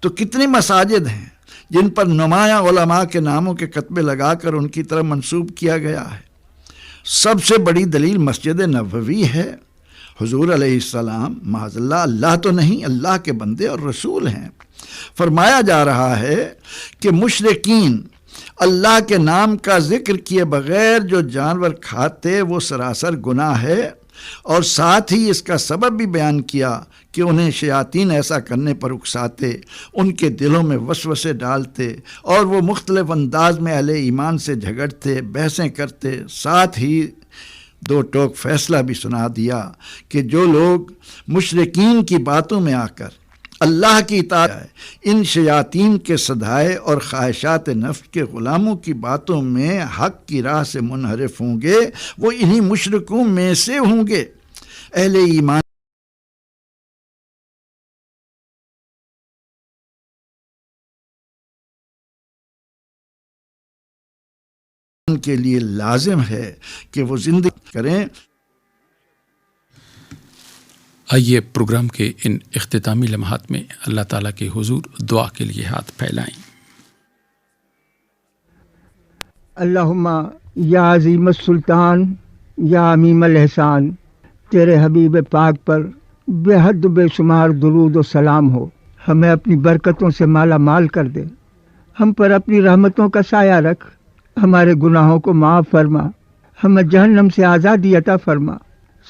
تو کتنی مساجد ہیں جن پر نمایاں علماء کے ناموں کے کتبے لگا کر ان کی طرف منسوب کیا گیا ہے. سب سے بڑی دلیل مسجد نبوی ہے. حضور علیہ السلام معاذ اللہ تو نہیں، اللہ کے بندے اور رسول ہیں. فرمایا جا رہا ہے کہ مشرکین اللہ کے نام کا ذکر کیے بغیر جو جانور کھاتے وہ سراسر گناہ ہے، اور ساتھ ہی اس کا سبب بھی بیان کیا کہ انہیں شیاطین ایسا کرنے پر اکساتے، ان کے دلوں میں وسوسے ڈالتے اور وہ مختلف انداز میں اہل ایمان سے جھگڑتے، بحثیں کرتے. ساتھ ہی دو ٹوک فیصلہ بھی سنا دیا کہ جو لوگ مشرکین کی باتوں میں آ کر اللہ کی اطاعت ان شیاطین کے صدائے اور خواہشات نفس کے غلاموں کی باتوں میں حق کی راہ سے منحرف ہوں گے وہ انہی مشرکوں میں سے ہوں گے. اہل ایمان کے لیے لازم ہے کہ وہ زندگی کریں. آئیے پروگرام کے ان اختتامی لمحات میں اللہ تعالیٰ کے حضور دعا کے لیے ہاتھ پھیلائیں. اللہم یا عظیم السلطان یا عمیم الاحسان، تیرے حبیب پاک پر بے حد بے شمار درود و سلام ہو، ہمیں اپنی برکتوں سے مالا مال کر دے، ہم پر اپنی رحمتوں کا سایہ رکھ، ہمارے گناہوں کو معاف فرما، ہمیں جہنم سے آزادی عطا فرما۔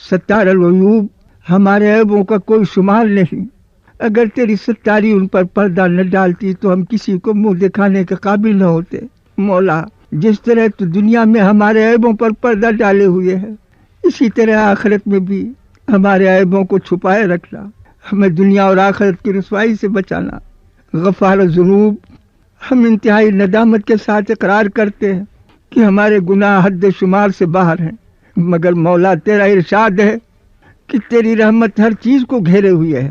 ستار العیوب، ہمارے عیبوں کا کوئی شمار نہیں، اگر تیری ستاری ان پر پردہ نہ ڈالتی تو ہم کسی کو منہ دکھانے کے قابل نہ ہوتے۔ مولا، جس طرح تو دنیا میں ہمارے عیبوں پر پردہ ڈالے ہوئے ہے، اسی طرح آخرت میں بھی ہمارے عیبوں کو چھپائے رکھنا، ہمیں دنیا اور آخرت کی رسوائی سے بچانا۔ غفار الذنوب، ہم انتہائی ندامت کے ساتھ اقرار کرتے ہیں کہ ہمارے گناہ حد شمار سے باہر ہیں، مگر مولا تیرا ارشاد ہے کہ تیری رحمت ہر چیز کو گھیرے ہوئے ہے،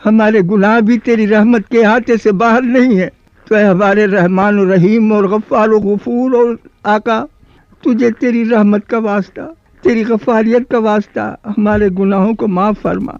ہمارے گناہ بھی تیری رحمت کے احاطے سے باہر نہیں ہے۔ تو اے ہمارے رحمان و رحیم اور غفار و غفور اور آقا، تجھے تیری رحمت کا واسطہ، تیری غفاریت کا واسطہ ہمارے گناہوں کو معاف فرما۔